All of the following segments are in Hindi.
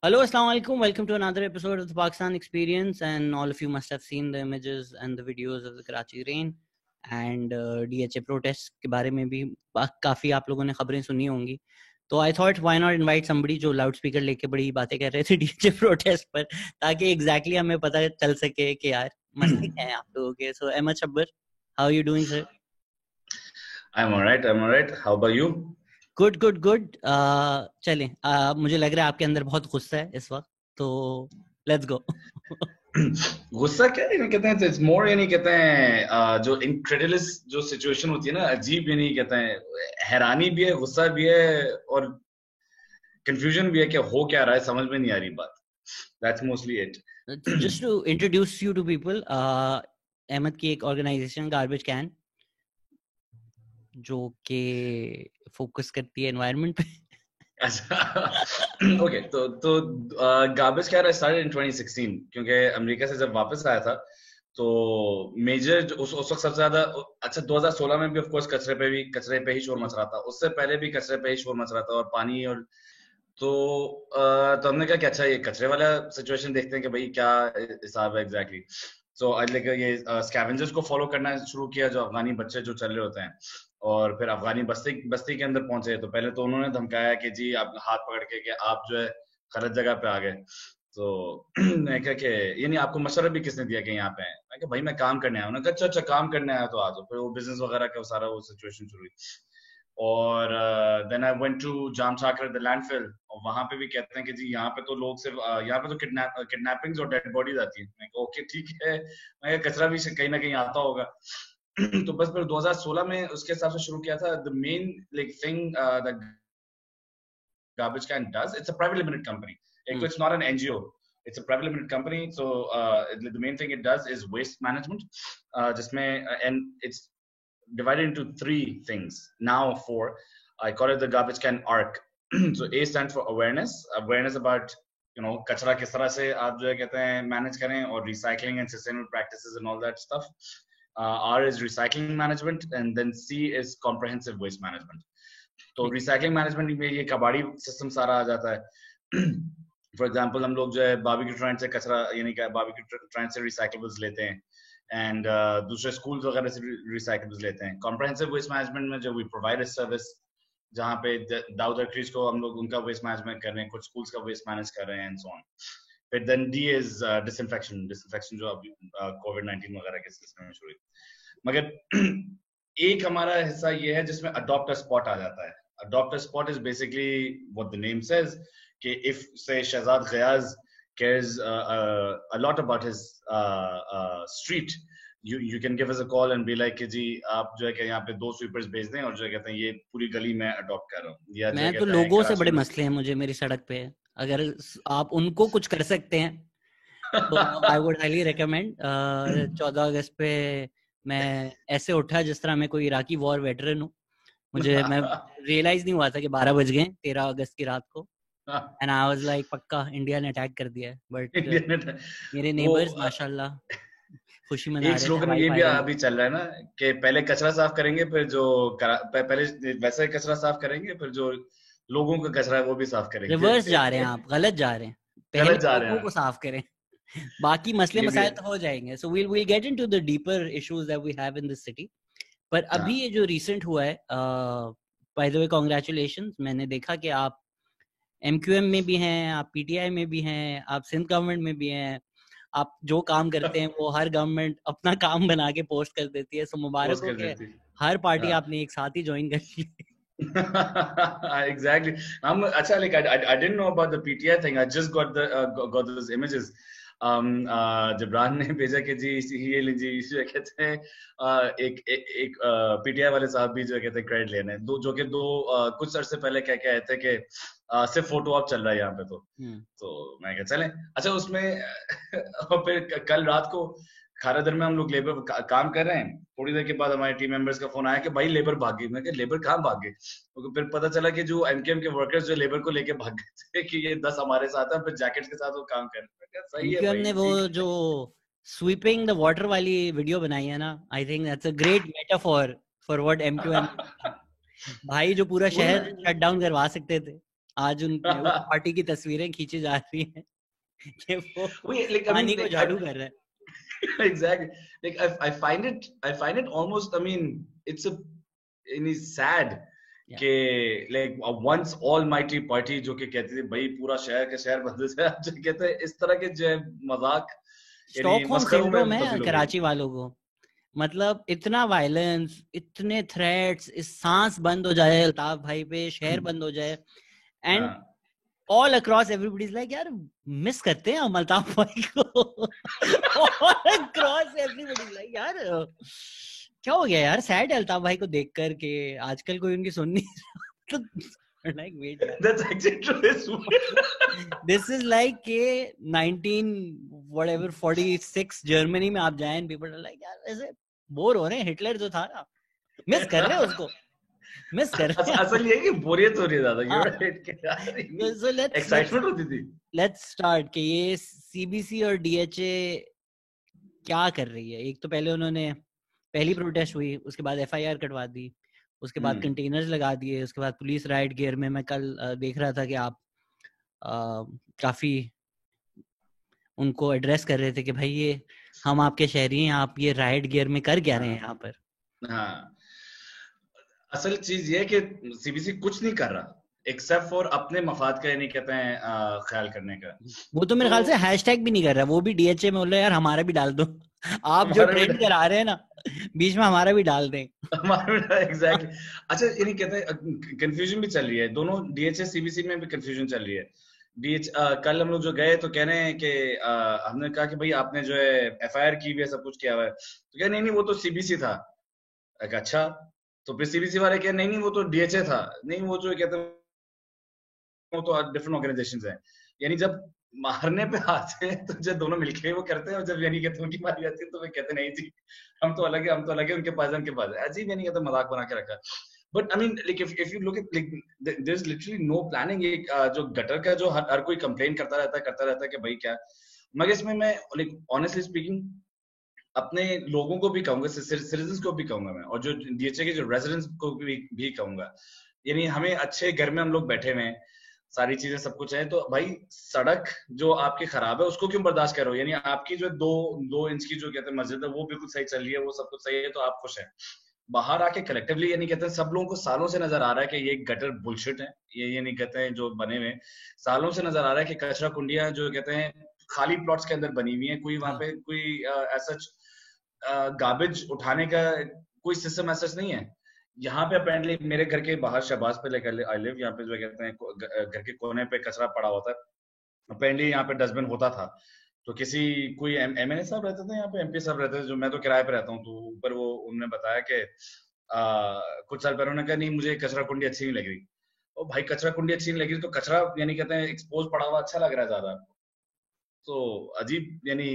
Hello, Assalamu alaikum. Welcome to another episode of the Pakistan Experience. And all of you must have seen the images and the videos of the Karachi rain and DHA protests के बारे में भी काफ़ी आप लोगों ने खबरें सुनी होंगी. तो I thought why not invite somebody जो loudspeaker लेके बड़ी बातें कर रहे थे DHA protest पर, ताकि exactly हमें पता चल सके कि यार मसले क्या हैं आप लोगों के. So Ahmed Shabbar, how are you doing, sir? I'm alright. How about you? Good. चलें, मुझे लग रहा है आपके अंदर बहुत गुस्सा है इस वक्त, तो लेट्स गो. गुस्सा क्या नहीं कहते हैं, इट्स मोर, ये नहीं कहते हैं जो इनक्रेडिबल जो सिचुएशन होती है ना, अजीब, ये नहीं कहते हैं, हैरानी भी है, गुस्सा भी है और कंफ्यूजन भी है कि हो क्या रहा है, समझ में नहीं आ रही बात. That's mostly it. Just to introduce you to people, Ahmed की एक ऑर्गेनाइजेशन गार्बेज कैन जो कि फोकस करती है एनवायरनमेंट पे. अच्छा, ओके. तो गार्बेज कैन स्टार्टेड इन 2016 क्योंकि अमेरिका से जब वापस आया था तो मेजर उस वक्त सबसे ज्यादा, अच्छा 2016 में भी ऑफ कोर्स कचरे पे ही शोर मच रहा था, उससे पहले भी कचरे पे ही शोर मच रहा था और पानी और तो हमने कहा कि अच्छा ये कचरे वाला सिचुएशन देखते हैं कि भाई क्या हिसाब है एग्जैक्टली. सो आज लेकर ये स्कैवेंजर्स को फॉलो करना शुरू किया, जो अफगानी बच्चे जो चल रहे होते हैं, और फिर अफगानी बस्ती के अंदर पहुंचे. तो पहले तो उन्होंने धमकाया कि जी आप हाथ पकड़ के कि आप जो है गलत जगह पे आ गए. तो मैं कहा कि ये नहीं, आपको मशवरा भी किसने दिया कि यहाँ पे है? मैं कहा भाई मैं काम करने आया हूँ. उन्होंने कहा अच्छा काम करने आया तो आ जाओ. फिर वो बिजनेस वगैरह का सारा वो सिचुएशन शुरू हुई. और देन आई वेंट टू जाम साकर द लैंडफिल, और वहां पे भी कहते हैं कि जी यहाँ पे तो लोग सिर्फ यहाँ पे तो किडनैपिंग्स और डेड बॉडीज आती है. मैं ओके ठीक है, मैं कचरा भी कहीं ना कहीं आता होगा. तो बस फिर 2016 में उसके हिसाब से शुरू किया था. The main like thing that Garbage Can does, it's a private limited company. It's not an NGO. It's a private limited company. So the main thing it does is waste management. And it's divided into three things. Now four. I call it the Garbage Can ARC. So A stands for awareness about कचरा किस तरह से आप जो है कहते हैं मैनेज करें, और recycling and sustainable practices and all that stuff. R is recycling management, and then C is comprehensive waste management. तो रिसाइकलिंग मैनेजमेंट में ये कबाड़ी सिस्टम सारा आ जाता है. फॉर एग्जांपल हम लोग जो है बारबेक्यू ट्रायन से कचरा, यानी कि बारबेक्यू ट्रायन से रिसाइकलेबल्स लेते हैं, एंड दूसरे स्कूल्स वगैरह से रिसाइकलेबल्स लेते हैं. कॉम्प्रिहेंसिव वेस्ट मैनेजमेंट में जो वी प्रोवाइड सर्विस, जहाँ पे दाऊद क्रीज को हम लोग उनका वेस्ट मैनेजमेंट कर रहे हैं, कुछ स्कूल्स का वेस्ट मैनेज कर रहे हैं, एंड सो ऑन. फिर देन डी इज डिसइंफेक्शन जो अभी कोविड-19 वगैरह के सिलसिले में शुरू हुई. मगर एक हमारा हिस्सा ये है जिसमें अडॉप्ट अ स्पॉट आ जाता है. Adopt a spot is basically what the name says कि इफ से Shahzad गयाज cares a lot about his street, you can give us a call and be like कि जी आप जो है कि यहाँ पे 2 स्वीपर्स भेज दें और जो है कहते हैं ये पूरी गली में अडॉप्ट कर रहा हूँ. या मैं तो लोगों से बड़े मसले हैं मुझे मेरी सड़क पे, अगर आप उनको कुछ कर सकते हैं तो आई वुड हाईली रिकमेंड. 14 अगस्त पे मैं ऐसे उठा जिस तरह मैं कोई इराकी वॉर वेटरन हूँ. मैं रियलाइज नहीं हुआ था कि 12 बज गए 13 अगस्त की रात को, एंड आई वाज लाइक पक्का इंडिया ने अटैक कर दिया है. बट मेरे नेबर्स माशाल्लाह खुशी मना रहे हैं. एक स्लोगन ये भी अभी चल रहा है ना कि पहले कचरा साफ करेंगे, फिर जो पहले वैसे कचरा साफ करेंगे, फिर जो लोगों का कचरा है वो भी साफ करेंगे. रिवर्स जा रहे हैं आप, गलत जा रहे हैं. पहले लोगों को साफ करें, बाकी मसले मसाइल तो हो जाएंगे. सो we'll get into the deeper issues that we have in this city. पर अभी ये जो रिसेंट हुआ है, बाय द वे कांग्रेचुलेशंस. मैंने देखा कि आप एमक्यूएम में भी हैं, आप पीटीआई में भी हैं, आप सिंध गवर्नमेंट में भी हैं. आप जो काम करते हैं वो हर गवर्नमेंट अपना काम बना के पोस्ट कर देती है. सो मुबारक हो के हर पार्टी आपने एक साथ ही ज्वाइन कर ली. Exactly. अच्छा, like I didn't know about the PTI thing. I just got those images. Jibran ने भेजा कि जी ये लीजिए, जो कहते हैं एक पीटीआई वाले साहब भी जो कहते हैं क्रेडिट लेने, जो कि कुछ अर्से पहले क्या आए थे कि सिर्फ फोटो आप चल रहा है यहाँ पे. तो मैं क्या चले अच्छा उसमें. और फिर कल रात को खारादर में हम लोग लेबर काम कर रहे हैं. थोड़ी देर के बाद हमारे टीम मेंबर्स का फोन आया कि भाई लेबर भाग गई. मैं कहा लेबर कहाँ भाग गए? तो फिर पता चला कि जो एमकेएम के वर्कर्स जो लेबर को लेके भाग गए थे कि ये 10 हमारे साथ है, फिर जैकेट्स के साथ वो काम कर रहे हैं. सही है भाई. हमने वो जो स्वीपिंग द वाटर वाली वीडियो बनाई है ना, I think that's a great metaphor for what MQM. भाई जो पूरा शहर शट डाउन करवा सकते थे आज उन पार्टी की तस्वीरें खींची जा रही हैं कि वो पानी को झाड़ू कर रहा है. Exactly. Like I find it almost, I mean, it's sad कि like a once almighty party जो कि कहती थी भाई पूरा शहर के शहर बंद है, जो कहते हैं इस तरह के जो मजाक स्टॉकहोम सिंड्रोम है कराची वालों को. मतलब इतना वायलेंस, इतने थ्रेट्स, इस सांस बंद हो जाए अल्ताफ भाई पे, शहर बंद हो जाए, and all across everybody is like यार मिस करते हैं हम अल्ताफ भाई को. All across everybody is like यार क्या हो गया यार, सैड है अल्ताफ भाई को देखकर के आजकल कोई उनकी सुन नहीं. like wait that's actually true. This is like के 1946 जर्मनी में आप जाएं, people are like यार ऐसे बोर हो रहे हैं, हिटलर जो था ना मिस कर रहे हैं उसको, मिस कर रहे हैं. असल ये है कि बोरियत हो रही है ज्यादा, so एक्साइटमेंट होती थी. लेट्स स्टार्ट कि ये सीबीसी और डीएचए क्या कर रही है. एक तो पहले उन्होंने पहली प्रोटेस्ट हुई, उसके बाद एफआईआर कटवा दी, उसके बाद कंटेनर्स लगा दिए, उसके बाद पुलिस राइट गियर में. मैं कल देख रहा था कि आप काफी उनको एड्रेस कर रहे थे कि भाई ये हम आपके शहरी हैं, आप ये राइट गियर में कर क्या रहे हैं यहाँ पर. हाँ, असल चीज ये है कि सीबीसी कुछ नहीं कर रहा एक्सेप्ट फॉर अपने मफाद का, नहीं कहते हैं ख्याल करने का. वो तो मेरे ख्याल से हैशटैग भी नहीं कर रहा, वो भी डीएचए में बोल रहे हैं यार हमारा भी डाल दो. आप जो ट्रेंड करा रहे हैं ना बीच में हमारा भी डाल दें. एग्जैक्टली. अच्छा ये नहीं कहते, कंफ्यूजन भी चल रही है दोनों डीएचए सीबीसी में भी कंफ्यूजन चल रही है. कल हम लोग जो गए तो कह रहे हैं कि हमने कहा कि भाई आपने जो है एफआईआर की हुई है, सब कुछ किया हुआ है, तो कह नहीं वो तो सीबीसी था. अच्छा, तो फिर सीबीसी वाले कह नहीं वो तो डीएचए था. नहीं वो जो कहते हैं वो तो डिफरेंट ऑर्गेनाइजेशंस हैं. यानी जब मारने पे आते हैं तो जब दोनों मिलके वो करते हैं, और जब यानी कहते हैं उनकी मारी जाती है तो वे कहते नहीं जी हम तो अलग है, हम तो अलग है, उनके पास उनके पास है. अजीब यानी कहते मजाक बना के रखा. But I mean like if you look at like there is literally no planning. ये जो गटर का जो हर कोई कंप्लेन करता रहता है कि भाई क्या. मगर इसमें मैं लाइक ऑनेस्टली स्पीकिंग अपने लोगों को भी कहूंगा, सिटीजंस को भी कहूंगा मैं, और जो डीएचए के जो रेजिडेंट्स को भी कहूंगा. यानी हमें अच्छे घर में हम लोग बैठे हुए हैं, सारी चीजें सब कुछ है, तो भाई सड़क जो आपकी खराब है उसको क्यों बर्दाश्त करो. यानी आपकी जो 2 इंच की जो कहते हैं मस्जिद है वो बिल्कुल सही चल रही है, वो सब कुछ सही है, तो आप खुश हैं. बाहर आके कलेक्टिवली यानी कहते हैं सब लोगों को सालों से नजर आ रहा है कि ये गटर बुलशिट है, ये नहीं कहते हैं जो बने हुए सालों से नजर आ रहा है कि कचरा कुंडियां जो कहते हैं खाली प्लॉट्स के अंदर बनी हुई है. कोई वहां पे कोई ऐसा गार्बेज उठाने का कोई सिस्टम ऐसा नहीं है. यहाँ पे अपेरेंटली मेरे घर के बाहर शहबाज पे लेकर आई लिव, यहाँ पे जो कहते हैं घर के कोने पे कचरा पड़ा होता है. अपेरेंटली यहाँ पे डस्टबिन होता था, तो किसी कोई एमएनए साहब रहते थे यहाँ पे, एमपी साहब रहते थे, जो मैं तो किराए पे रहता हूँ, तो ऊपर वो उन्होंने बताया कि कुछ साल पहले उन्होंने कहा नहीं मुझे कचरा कुंडी अच्छी नहीं लग रही. और भाई कचरा कुंडी अच्छी नहीं लग रही तो कचरा यानी कहते हैं एक्सपोज पड़ा हुआ अच्छा लग रहा है ज्यादा. तो अजीब यानी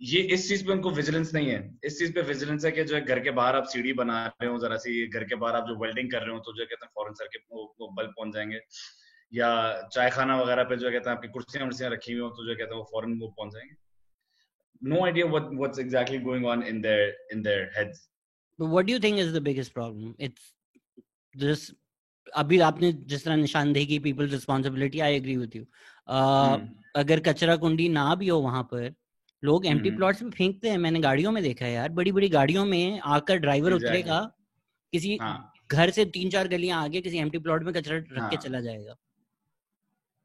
ये इस चीज पे उनको विजिलेंस नहीं है. इस चीज पे विजिलेंस है कि जो है घर के बाहर आप सीढ़ी बना रहे हो जरा सी, घर के बाहर आप जो वेल्डिंग कर रहे हो तो जो कहते हैं फौरन सर के वो बल्ब पहुंच जाएंगे, या चाय खाना वगैरह पे जो कहते हैं आपकी कुर्सियां रखी हुई हो तो जो कहते हैं वो फौरन वो पहुंच जाएंगे. No idea what's exactly going on in their heads. But what do you think is the biggest problem? It's this. अभी आपने जिस तरह निशानदेही की people's responsibility, I agree with you. अगर कचरा कुंडी ना भी हो वहां पर, लोग एम्प्टी प्लॉट्स में फेंकते हैं. मैंने गाड़ियों में देखा है यार, बड़ी बड़ी गाड़ियों में आकर ड्राइवर उतरेगा, किसी घर से 3-4 गलियां आगे किसी एम्प्टी प्लॉट में कचरा रख के चला जाएगा.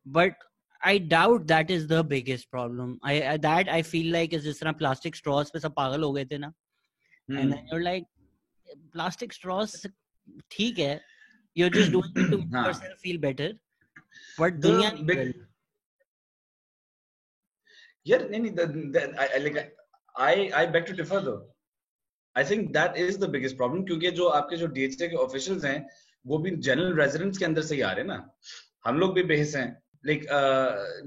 But I doubt that is the biggest problem. I feel like is जिस तरह plastic straws पे सब पागल हो गए थे ना, and then you're like plastic straws ठीक है, you're just doing it to make yourself feel better, but दुनिया नहीं. यार नहीं, I beg to differ though. I think that is the biggest problem, क्योंकि जो आपके जो डीएचए के ऑफिशियल्स हैं वो भी जनरल रेजिडेंट्स के अंदर से ही आ रहे हैं ना. हम लोग भी बेहिस हैं. लाइक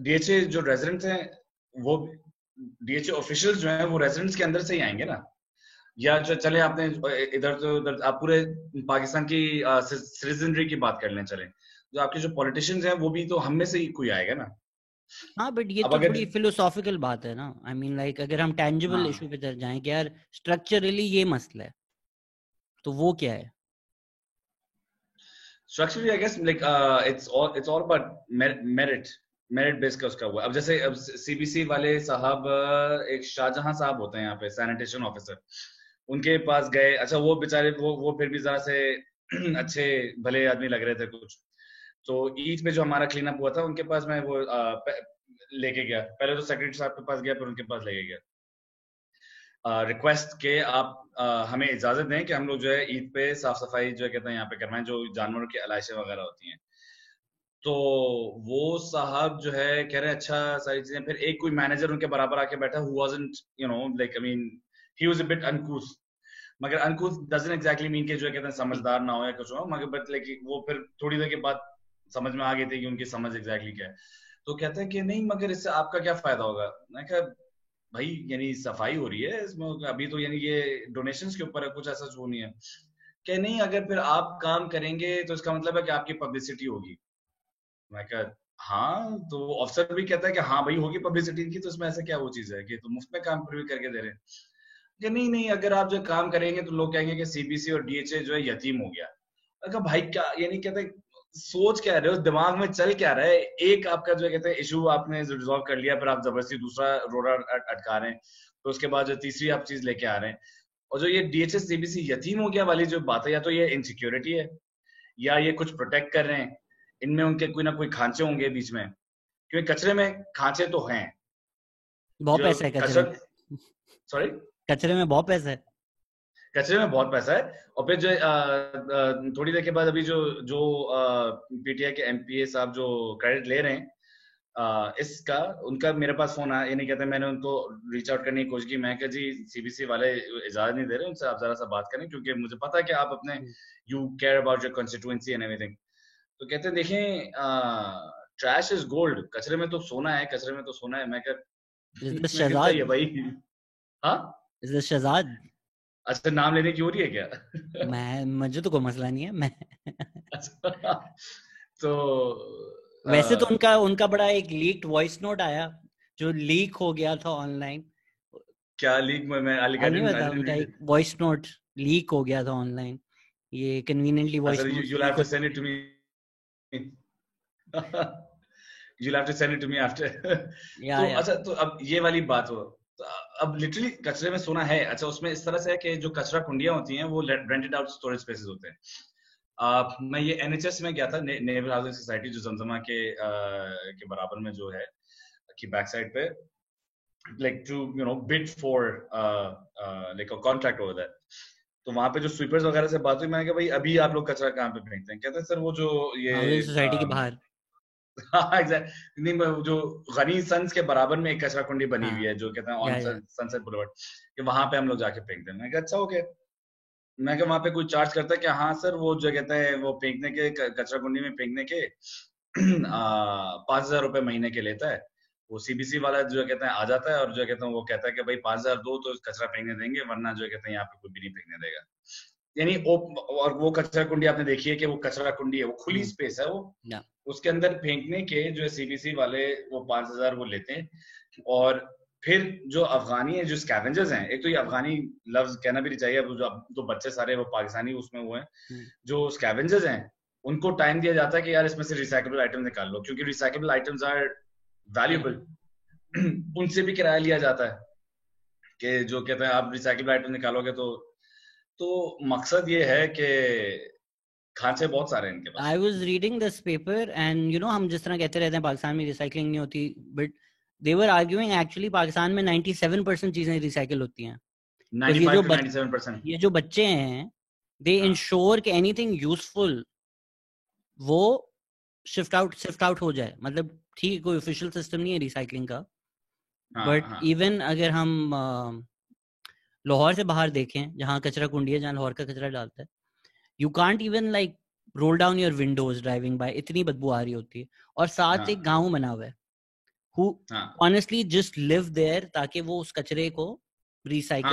डीएचए जो रेजिडेंट्स हैं वो डीएचए ऑफिशियल्स जो हैं वो रेजिडेंट्स के अंदर से ही आएंगे ना. या जो चले आपने इधर तो उधर आप पूरे पाकिस्तान की सिटीजनरी की बात कर लें, चले जो आपके जो पॉलिटिशियंस हैं वो भी तो हम में से ही कोई आएगा ना. हाँ बट ये तो थोड़ी फिलोसॉफिकल बात है ना. आई मीन लाइक अगर हम टेंजिबल इशू पे जाएं कि यार स्ट्रक्चरली ये मसला है तो वो क्या है. Structurally, I guess like it's all about merit base का उसका हुआ। अब जैसे अब सीबीसी वाले साहब, एक शाहजहां साहब होते हैं यहाँ पे सैनिटेशन ऑफिसर, उनके पास गए। अच्छा वो बेचारे वो फिर भी जरा से अच्छे भले आदमी लग रहे थे कुछ। तो ईद पे जो हमारा क्लीन अप हुआ था उनके पास मैं वो लेके गया। पहले तो सेक्रेटरी साहब के पास गया, फिर उनके पास लेके गया रिक्वेस्ट के आप हमें इजाजत दें कि हम लोग जो है ईद पे साफ सफाई जो है कहते हैं यहाँ पे करवाएं, जो जानवरों की अलाइशें वगैरह होती हैं। तो वो साहब जो है कह रहे हैं अच्छा सारी चीजें। फिर एक कोई मैनेजर उनके बराबर आके बैठा, who wasn't you know like I mean he was a bit uncouth, मगर uncouth doesn't exactly mean कि जो है कहते हैं समझदार ना हो या कुछ हो, मगर बट लाइक वो फिर थोड़ी देर के बाद समझ में आ गई थी कि उनकी समझ एग्जैक्टली क्या है। तो कहते हैं कि नहीं मगर इससे आपका क्या फायदा होगा। मैं कहा भाई यानी सफाई हो रही है इसमें अभी तो, यानी ये डोनेशंस के ऊपर है, कुछ ऐसा जो नहीं है। कि नहीं अगर फिर आप काम करेंगे तो इसका मतलब है कि आपकी पब्लिसिटी होगी। मैं कहा हाँ, तो अफसर भी कहता है कि हाँ भाई होगी पब्लिसिटी की, तो उसमें ऐसा क्या वो चीज है कि तो मुफ्त में काम फिर भी करके दे रहे हैं। कि नहीं नहीं अगर आप जो काम करेंगे तो लोग कहेंगे कि सीबीसी और डीएचए जो है यतीम हो गया। मैं कहा भाई क्या, यानी कहते सोच क्या रहे हो, दिमाग में चल क्या रहा है। एक आपका जो कहते हैं इशू आपने रिजॉल्व कर लिया, फिर आप जबरदस्ती दूसरा रोड़ा अटका रहे हैं, तो उसके बाद जो तीसरी आप चीज लेके आ रहे हैं। और जो ये डीएचए सीबीसी यतीम हो गया वाली जो बात है, या तो ये इनसिक्योरिटी है या ये कुछ प्रोटेक्ट कर रहे हैं, इनमें उनके कोई ना कोई खांचे होंगे बीच में, क्योंकि कचरे में खांचे तो हैं। बहुत पैसा है कचरे में। सॉरी, कचरे में बहुत पैसा है। कचरे में बहुत पैसा है। और फिर जो थोड़ी देर के बाद अभी जो जो पीटीआई के एमपीए साहब जो क्रेडिट ले रहे हैं इसका, उनका मेरे पास फोन आया, ये नहीं कहते, मैंने उनको रीच आउट करने की कोशिश की। मैं कहा जी सीबीसी वाले इजाजत नहीं दे रहे, उनसे आप जरा सा बात करें, क्योंकि मुझे पता है कि आप अपने you care about your constituency and everything. तो कहते हैं देखें ट्रैश इज गोल्ड, कचरे में तो सोना है, कचरे में तो सोना है। मैं कहता है भाई हाँ शहजाद, अच्छा नाम लेने की हो रही है क्या? मुझे तो कोई मसला नहीं है। मैं अच्छा तो वैसे तो उनका बड़ा एक लीक्ड वॉइस नोट आया जो लीक हो गया था ऑनलाइन। क्या लीक में मैं उनका एक वॉइस नोट लीक हो गया था ऑनलाइन। ये conveniently voice note you'll have to send it to me. You'll have to send it to me after. तो अच्छा, तो अब ये वाली बात हो, तो अब लिटरली कचरे में सोना है। अच्छा उसमें इस तरह से है कि जो कचरा कुंडियां होती हैं वो रेंटेड आउट स्टोरेज स्पेसेस होते हैं। मैं ये एनएचएस में गया था, नेवल हाउसिंग सोसाइटी, जो जमजमा के बराबर में जो है की बैक साइड पे, like to bid for like a contract over there. तो वहां पे जो स्वीपर्स वगैरह से बात हुई, मैंने कहा भाई अभी आप लोग कचरा कहाँ पे फेंकते हैं? कहते हैं सर वो जो ये सोसाइटी के बाहर एग्जैक्ट नहीं, जो गनी सन्स के बराबर में एक कचरा कुंडी बनी हुई है जो कहते हैं ऑन सनसेट बुलेवार्ड, कि वहां पे हम लोग जाके फेंकते हैं। मैं कहा अच्छा ओके। मैं कहा वहां पे कोई चार्ज करता है कि हाँ सर वो जो कहते हैं वो फेंकने के, कचरा कुंडी में फेंकने के 5,000 रुपए महीने के लेता है। वो सीबीसी वाला जो कहते हैं आ जाता है और जो कहते हैं वो कहता है कि भाई 5,000 दो तो कचरा फेंकने देंगे, वरना जो कहते हैं यहाँ पे कोई भी नहीं फेंकने देगा। यानी और वो कचरा कुंडी आपने देखी है कि वो कचरा कुंडी है, वो खुली स्पेस है, वो उसके अंदर फेंकने के जो है सीबीसी वाले वो 5,000 वो लेते हैं। और फिर जो अफगानी है, जो स्कैवेंजर्स हैं, एक तो ये अफगानी लफ्ज कहना भी नहीं चाहिए, जो बच्चे सारे वो पाकिस्तानी उसमें हुए हैं, जो स्कैवेंजर्स हैं उनको टाइम दिया जाता है कि यार इसमें से रिसाइकेबल आइटम निकाल लो, क्योंकि रिसाइकेबल आइटम्स आर वैल्यूएबल। उनसे भी किराया लिया जाता है कि जो कहते हैं आप रिसाइकेबल आइटम निकालोगे तो मकसद ये है कि खांचे बहुत सारे हैं इनके पास। I was reading this paper and हम जिस तरह कहते रहते हैं पाकिस्तान में रिसाइकलिंग नहीं होती, but they were arguing actually Pakistan में 97% चीजें रिसाइकिल होती हैं। 95 to 97%। ये जो बच्चे हैं they ensure कि anything useful वो शिफ्ट आउट हो जाए। मतलब ठीक कोई ऑफिशियल सिस्टम नहीं है रिसाइकलिंग का, बट इवन अगर हम लाहौर से बाहर देखें जहाँ कचरा कुंडी है, जहाँ लाहौर का कचरा डालता है, you can't even like roll down your windows driving by, इतनी बदबू आ रही होती है। और साथ एक गांव बना हुआ है who honestly just live there ताकि वो उस कचरे को रिसाइकल।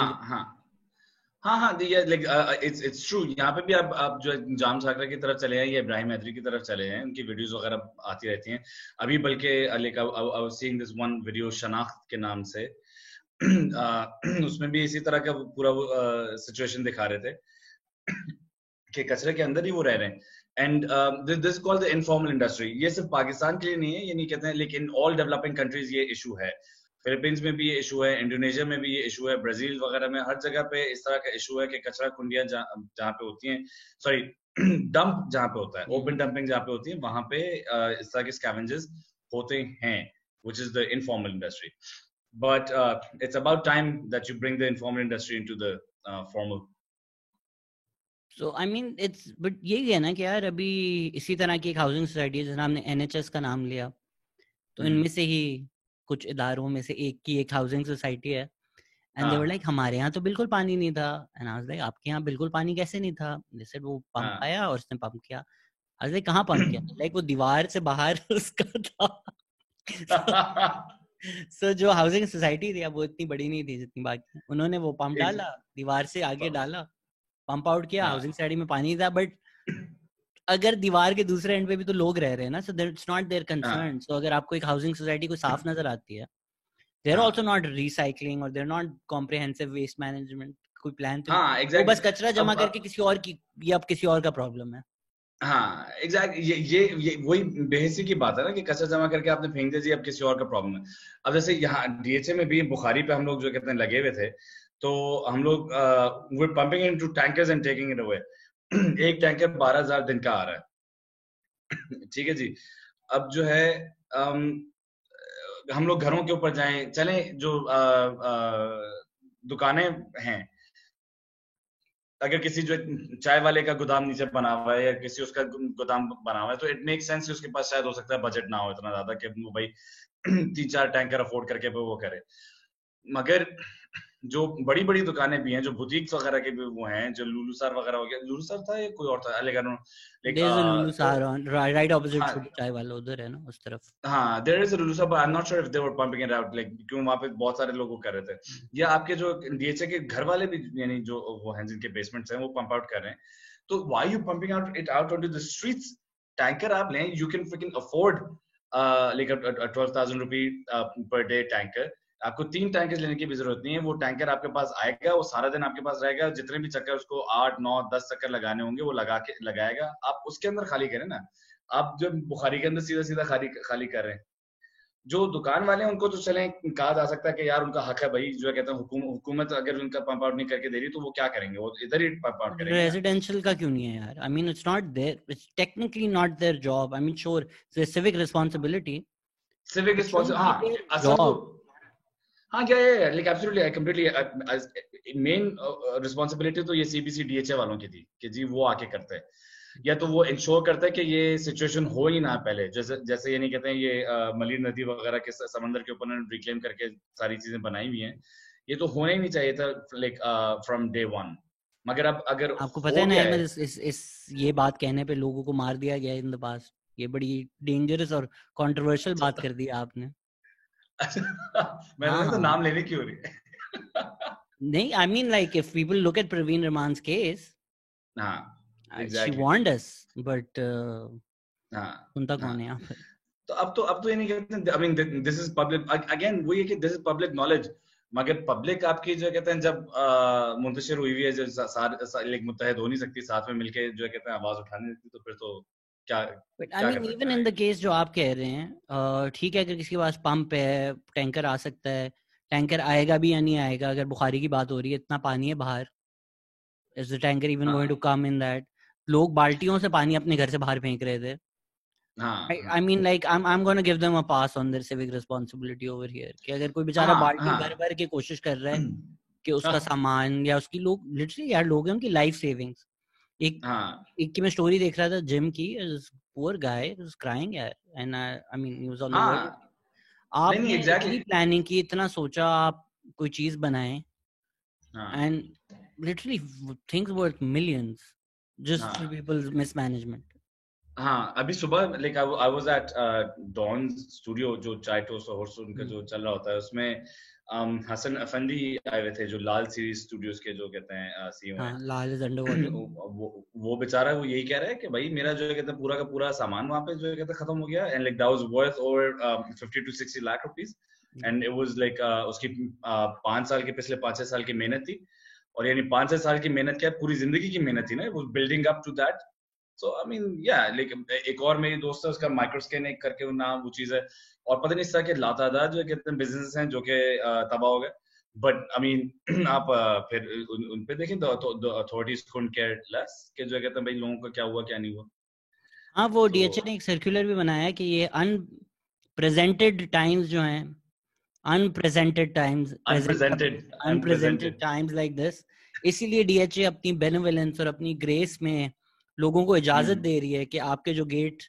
हाँ लाइक इट्स ट्रू। यहाँ पे भी आप जो जाम साकरा की तरफ चले हैं या इब्राहिम हैदरी की तरफ चले हैं, उनकी वीडियोस वगैरह आती रहती हैं। अभी बल्कि like I was seeing this one video शनाख्त के नाम से, उसमें भी इसी तरह का पूरा सिचुएशन दिखा रहे थे कि कचरे के अंदर ही वो रह रहे हैं। And this called the informal industry. ये सिर्फ पाकिस्तान के लिए नहीं है, ये नहीं कहते हैं, लेकिन ऑल डेवलपिंग कंट्रीज ये इशू है। फिलीपींस में भी ये इशू है, इंडोनेशिया में भी ये इशू है, ब्राजील वगैरह में हर जगह पे इस तरह का इशू है कि कचरा कुंडियां जहाँ पे होती हैं, सॉरी डंप जहाँ पे होता है, ओपन डंपिंग जहाँ पे होती है, वहां पे इस तरह के स्कैवेंजर्स होते हैं, which is the informal industry. But it's about time that you bring the informal industry into the formal. So I mean it's but यही है ना कि यार अभी इसी तरह की एक हाउसिंग सोसाइटी है जिसका हमने NHS का नाम लिया, तो इनमें से ही कुछ इदारों में से एक की एक हाउसिंग सोसाइटी है, एंड दे वर लाइक हमारे यहाँ तो बिल्कुल पानी नहीं था, एंड आई वाज लाइक आपके यहाँ बिल्कुल पानी कैसे नहीं था? दे सेड वो पंप आया और उसने पंप किया। आई वाज लाइक कहाँ पंप किया? लाइक वो दीवार से बाहर उसका था। So, जो हाउसिंग सोसाइटी थी वो इतनी बड़ी नहीं थी जितनी बाकी, उन्होंने वो पंप डाला, दीवार से आगे डाला, पंप आउट किया, हाउसिंग सोसाइटी में पानी था, बट अगर दीवार के दूसरे एंड पे भी तो लोग रह रहे हैं ना, so it's not their concern. So अगर आपको एक हाउसिंग सोसाइटी को साफ नजर आती है, they are also not recycling और they are not comprehensive waste management, कोई प्लान तो वो बस कचरा जमा करके किसी और की, ये अब किसी और का प्रॉब्लम है। हाँ एग्जैक्ट, ये वही बेहसी की बात है ना कि कचरा जमा करके आपने फेंक दिया जी, अब किसी और का प्रॉब्लम है। अब जैसे यहाँ DHA में भी बुखारी पे हम लोग जो कहते हैं लगे हुए थे, तो हम लोग we pumping into tankers and taking it away. एक टैंकर 12,000 दिन का आ रहा है, ठीक है जी। अब जो है हम लोग घरों के ऊपर जाएं, चलें, जो दुकानें हैं, अगर किसी जो चाय वाले का गोदाम नीचे बना हुआ है या किसी उसका गोदाम बना हुआ है, तो इट मेक सेंस कि उसके पास शायद हो सकता है बजट ना हो इतना ज्यादा कि वो भाई 3-4 टैंकर अफोर्ड करके वो करे। मगर जो बड़ी बड़ी दुकानें भी हैं, जो बुटीक्स वगैरह के भी वो हैं, जो लुलुसार वगैरह हो गया, लुलुसार था या कोई और था, लुलुसार राइट ऑपोजिट छोटी चाय वाला उधर है ना उस तरफ। हाँ, there is a Lulusa, but I'm not sure if they were pumping it out, like क्यों वहाँ पे बहुत सारे लोग कर रहे थे, या आपके जो DHA के घर वाले भी, यानी जो वो हैं जिनके बेसमेंट्स हैं, वो पंप आउट कर रहे हैं, तो why you pumping it out onto the streets? Tanker आप लें, you can freaking afford like a 12,000 rupee per day tanker. आपको 3 टैंकर लेने की भी जरूरत नहीं है, वो टैंकर आपके पास आएगा, वो सारा दिन आपके पास रहेगा, जितने भी चक्कर उसको 8, 9, 10 चक्कर लगाने होंगे वो लगाएगा, आप उसके अंदर खाली करें ना। आप जब बुखारी के अंदर सीधा सीधा खाली कर रहे हैं, जो दुकान वाले हैं उनको तो चले कहा जा सकता है कि यार उनका हक है भाई, जो कहते हैं हुकूमत अगर उनका पंप आउट नहीं करके दे रही तो वो क्या करेंगे, वो इधर ही पंप आउट करेंगे। रेजिडेंशियल का क्यों नहीं है यार? I mean it's not their, it's technically not their job. I mean sure it's civic responsibility, असल तो हाँ क्या है, like absolutely I completely, main responsibility तो ये CBC DHA वालों की थी कि जी वो आके करते हैं, या तो वो इंश्योर करता है कि ये सिचुएशन हो ही ना पहले, जैसे ये नहीं कहते हैं ये मलिर नदी वगैरह के समंदर के ऊपर रिक्लेम करके सारी चीजें बनाई हुई हैं, ये तो होना ही नहीं चाहिए था लाइक फ्रॉम डे वन। मगर अब अगर आपको पता है ना इस ये बात कहने पे लोगों को मार दिया गया इन द पास्ट, ये बड़ी डेंजरस और कंट्रोवर्शियल बात कर दी आपने। मैंने तो नाम लेने की हो रही है। नहीं, I mean like if people look at Praveen Raman's case, exactly. she warned us, but सुनता कौन है यहाँ पे? तो अब तो ये नहीं कहते, I mean this is public, again वो ये कि दिस इज पब्लिक नॉलेज, मगर पब्लिक आपकी जो कहते हैं जब मुंतशिर हुई हुई है, जो मुत्तहद हो नहीं सकती, साथ में मिलके जो कहते हैं आवाज उठाने लगती, तो फिर तो क्या। I mean even in the case जो आप कह रहे हैं, ठीक है, अगर किसी के पास पंप है, टैंकर आ सकता है, टैंकर आएगा भी या नहीं आएगा, अगर बुखारी की बात हो रही है, इतना पानी है बाहर, is the tanker even going to come in that? लोग बाल्टियों से पानी अपने घर से बाहर फेंक रहे थे। I mean like I'm going to give them a pass on their civic responsibility over here, कि अगर कोई बेचारा बाल्टी भर भर के कोशिश कर रहा है कि उसका सामान या उसकी, लोग लिटरली यार लोग हैं उनकी लाइफ सेविंग्स। एक की मैं स्टोरी देख रहा था जिम की, पुअर गाय वाज क्राइंग यार, and I mean he was on the word. आपने इतनी प्लानिंग की, इतना सोचा आप कोई चीज बनाएं, and literally things worth millions just for people's mismanagement. हाँ, अभी सुबह like I was at Dawn's studio, जो चाय टोस्ट और उनका जो चल रहा होता है, उसमें हसन अफंदी आए हुए थे, जो लाल सीरीज स्टूडियोज के जो कहते हैं CEO हैं। लाल इज अंडरवाटर। वो बेचारा वो यही कह रहा है कि भाई मेरा जो कहते हैं पूरा का पूरा सामान वहाँ पे जो कहते हैं खत्म हो गया, and like that was worth over 50 to 60 lakh rupees, and it was like उसकी 5 साल की, पिछले 5-6 साल की मेहनत थी, और यानी 5-6 साल की मेहनत क्या, पूरी जिंदगी की मेहनत थी ना, वो building up to that So I mean yeah, like एक और मेरी दोस्त है, उसका माइक्रोस्कैन एक करके वो नाम वो चीज है, और पता नहीं इस तरह के लातादार जो कितने बिजनेस हैं जो कि तबाह हो गए. बट आई मीन आप फिर उन पे देखें तो अथॉरिटीज couldn't care less कि जो कहते हैं भाई लोगों का क्या हुआ क्या नहीं हुआ. हाँ, वो डीएचए ने एक सर्कुलर भी बनाया है कि ये अनप्रेजेंटेड टाइम्स जो हैं, अनप्रेजेंटेड टाइम्स लाइक दिस, इसीलिए डीएचए अपनी बेनेवोलेंस और अपनी ग्रेस में लोगों को इजाजत दे रही है कि आपके जो गेट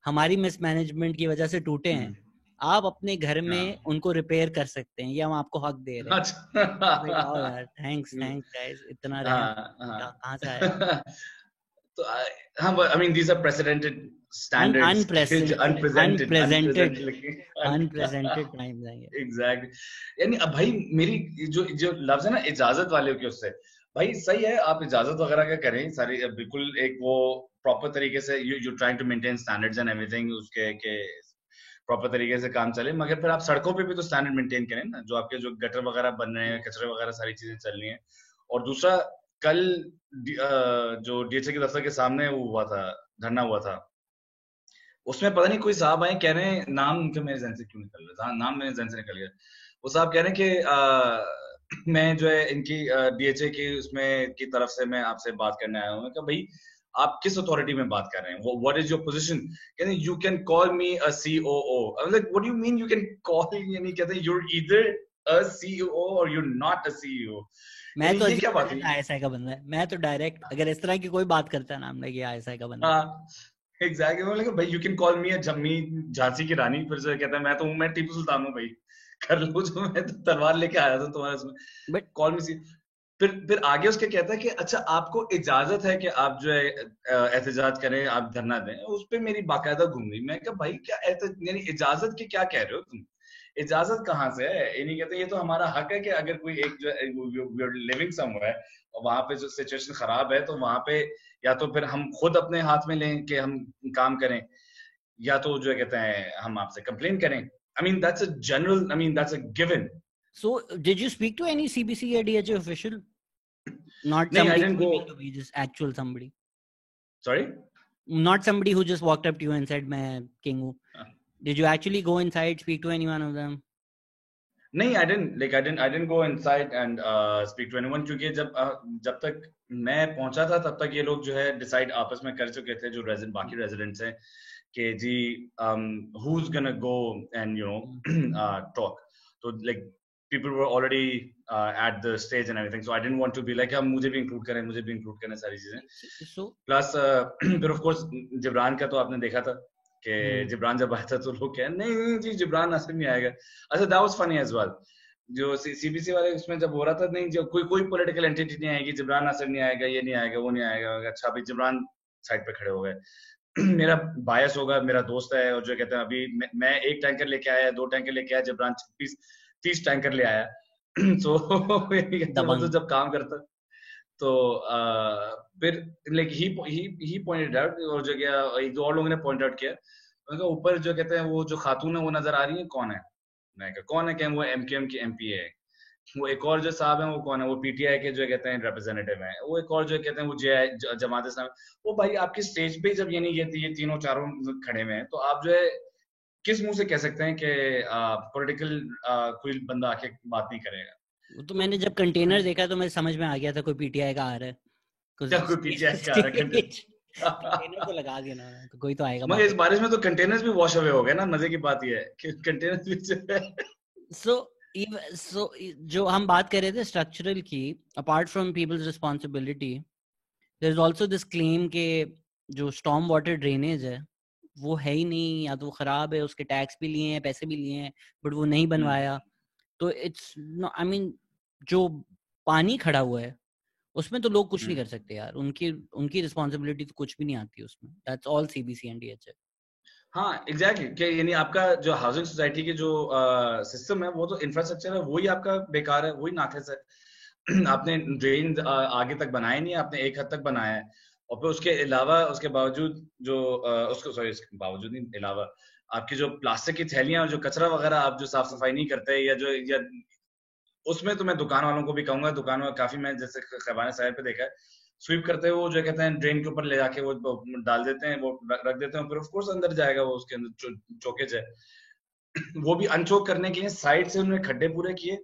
हमारी मिसमैनेजमेंट की वजह से टूटे हैं, आप अपने घर में उनको रिपेयर कर सकते हैं, ये हम आपको हक दे रहे हैं. वाओ यार, थैंक्स गाइस, इतना कहाँ से आया. तो हाँ, I mean these are precedented standards, unprecedented times हैं. Exactly. यानी अब भाई मेरी जो लफ्ज है ना इजाजत वाले के, उससे भाई सही है आप इजाजत वगैरह का करें सारी, बिल्कुल एक वो प्रॉपर तरीके से you trying to maintain standards and everything, उसके के प्रॉपर तरीके से काम चले, मगर फिर आप सड़कों पे भी तो स्टैंडर्ड मेंटेन करें ना, जो आपके जो गटर वगैरह बन रहे हैं, कचरे वगैरह सारी चीजें चल रही हैं. और दूसरा, कल जो डीएचए के दफ्तर के सामने वो हुआ था, धरना हुआ था, उसमें पता नहीं कोई साहब आए कह रहे हैं, नाम उनके मेरे जहन से क्यों निकल रहा था, नाम मेरे जहन से निकल गया. वो साहब कह रहे हैं कि मैं जो है इनकी डीएचए की उसमें की तरफ से मैं आपसे बात करने आया हूँ. कि भाई आप किस अथॉरिटी में बात कर रहे हैं, व्हाट इज योर पोजीशन. कहते you can call me a COO. I was like what do you mean you can call, यानी कहते हैं you are either a CEO और you are not a CEO. मैं तो क्या बात है, आईएसआई का बंदा है, मैं तो डायरेक्ट अगर इस तरह की कोई बात करता है ना, हम ये आईएसआई का बंदा. हाँ एग्जैक्टली. मैं भाई यू कैन कॉल मी अ जम्मी झांसी की रानी, फिर से कहता है मैं तो हूँ, मैं टीपू सुल्तान हूँ भाई, कर लो जो, मैं तो तलवार लेके आया था तुम्हारे उसमें, बट कॉल मी सी. फिर आगे उसके कहता है कि अच्छा आपको इजाजत है कि आप जो है एहतजाज करें, आप धरना दें. उस पर मेरी बाकायदा घूम गई. मैं कहा भाई क्या यानी इजाजत की क्या कह रहे हो तुम, इजाजत कहाँ से है. ये नहीं कहते ये तो हमारा हक है कि अगर कोई एक जो लिविंग समवेयर और वहां पे जो सिचुएशन खराब है, तो वहां पे या तो फिर हम खुद अपने हाथ में लें कि हम काम करें, या तो जो कहते हैं हम आपसे कंप्लेन करें. I mean that's a general, I mean that's a given. So did you speak to any CBC or DHA official? Not somebody, I didn't go to be just actual somebody. Sorry? Not somebody who just walked up to you and said मैं king हूँ. Did you actually go inside, speak to any one of them? नहीं, I didn't go inside and speak to anyone, क्योंकि जब तक मैं पहुंचा था तब तक ये लोग जो है डिसाइड आपस में कर चुके थे, जो बाकी रेजिडेंट्स हैं, कि जी who's gonna go and you know talk. So like people were already at the stage and everything, so I didn't want to be like मुझे भी इंक्लूड करें सारी चीजें. प्लस फिर ऑफ कोर्स जिब्रान का तो आपने देखा था कि जिब्रान जब आया था तो लोग कह नहीं जी जिब्रान नासिर नहीं आएगा. अच्छा that was funny as well. जो सीबीसी वाले उसमें जब हो रहा था, नहीं जो कोई पॉलिटिकल एंटिटी नहीं आएगी, जिब्रान नासिर नहीं आएगा, ये नहीं आएगा, वो नहीं आएगा. अच्छा भाई जिब्रान साइड पे खड़े हो गए. मेरा बायस होगा, मेरा दोस्त है, और जो कहते हैं अभी मैं 1 टैंकर लेके आया, 2 टैंकर लेके आया, जिब्रान 30 टैंकर ले आया. सो तो जब काम करता तो फिर लाइक ही पॉइंटेड आउट, और जो क्या एक दो और लोगों ने पॉइंट आउट किया, उनका ऊपर जो कहते हैं वो जो खातून है वो नजर आ रही है, कौन है. मैं कहा कौन है, क्या वो एमकेएम की एमपी है. वो एक और जो साहब है वो कौन है, वो पीटीआई के जो कहते हैं रिप्रेजेंटेटिव हैं. वो एक और जो कहते हैं वो जमात इस्लामी. वो भाई आपकी स्टेज पे जब ये नहीं कहती, ये तीनों चारों खड़े हुए हैं, तो आप जो है किस मुंह से कह सकते हैं कि पॉलिटिकल कोई बंदा आके बात नहीं करेगा. तो मैंने जब कंटेनर देखा तो मुझे समझ में आ गया था कोई पीटीआई का आ रहा है, कोई पीटीआई का आ रहा है. कंटेनर तो लगा दिया ना, तो कोई तो आएगा. मगर इस बारिश में तो कंटेनर्स भी वॉश अवे हो गए ना. मजे की बात ये है कि कंटेनर्स भी सो जो हम बात कर रहे थे स्ट्रक्चरल की, apart from people's responsibility, there is also this claim के जो स्टॉर्म वाटर ड्रेनेज है वो है ही नहीं, या तो वो खराब है, उसके टैक्स भी लिए हैं, पैसे भी लिए हैं, बट वो नहीं बनवाया. तो इट्स आई मीन जो पानी खड़ा हुआ है उसमें तो लोग कुछ नहीं कर सकते यार, उनकी रिस्पांसिबिलिटी तो कुछ भी नहीं आती उसमें. That's all CBC and DHA. हाँ एग्जैक्टली, कि यानी आपका जो हाउसिंग सोसाइटी की जो सिस्टम है, वो तो इंफ्रास्ट्रक्चर है, वही आपका बेकार है, वही नाकिस है. आपने ड्रेन आगे तक बनाए नहीं, आपने एक हद तक बनाया है, और फिर उसके अलावा उसके बावजूद जो उसके बावजूद नहीं, अलावा आपकी जो प्लास्टिक की थैलियां, जो कचरा वगैरह आप जो साफ सफाई नहीं करते, या उसमें तो मैं दुकान वालों को भी कहूंगा, दुकान में काफी मैं जैसे खैबाना साहिब पे देखा है, स्वीप करते हैं वो जो कहते हैं ड्रेन के ऊपर ले जाके वो डाल देते हैं, वो रख देते हैं, फिर ऑफ कोर्स अंदर जाएगा वो, उसके अंदर चोकेज है। वो भी अनचोक करने के लिए साइड से उन्होंने खड्डे पूरे किए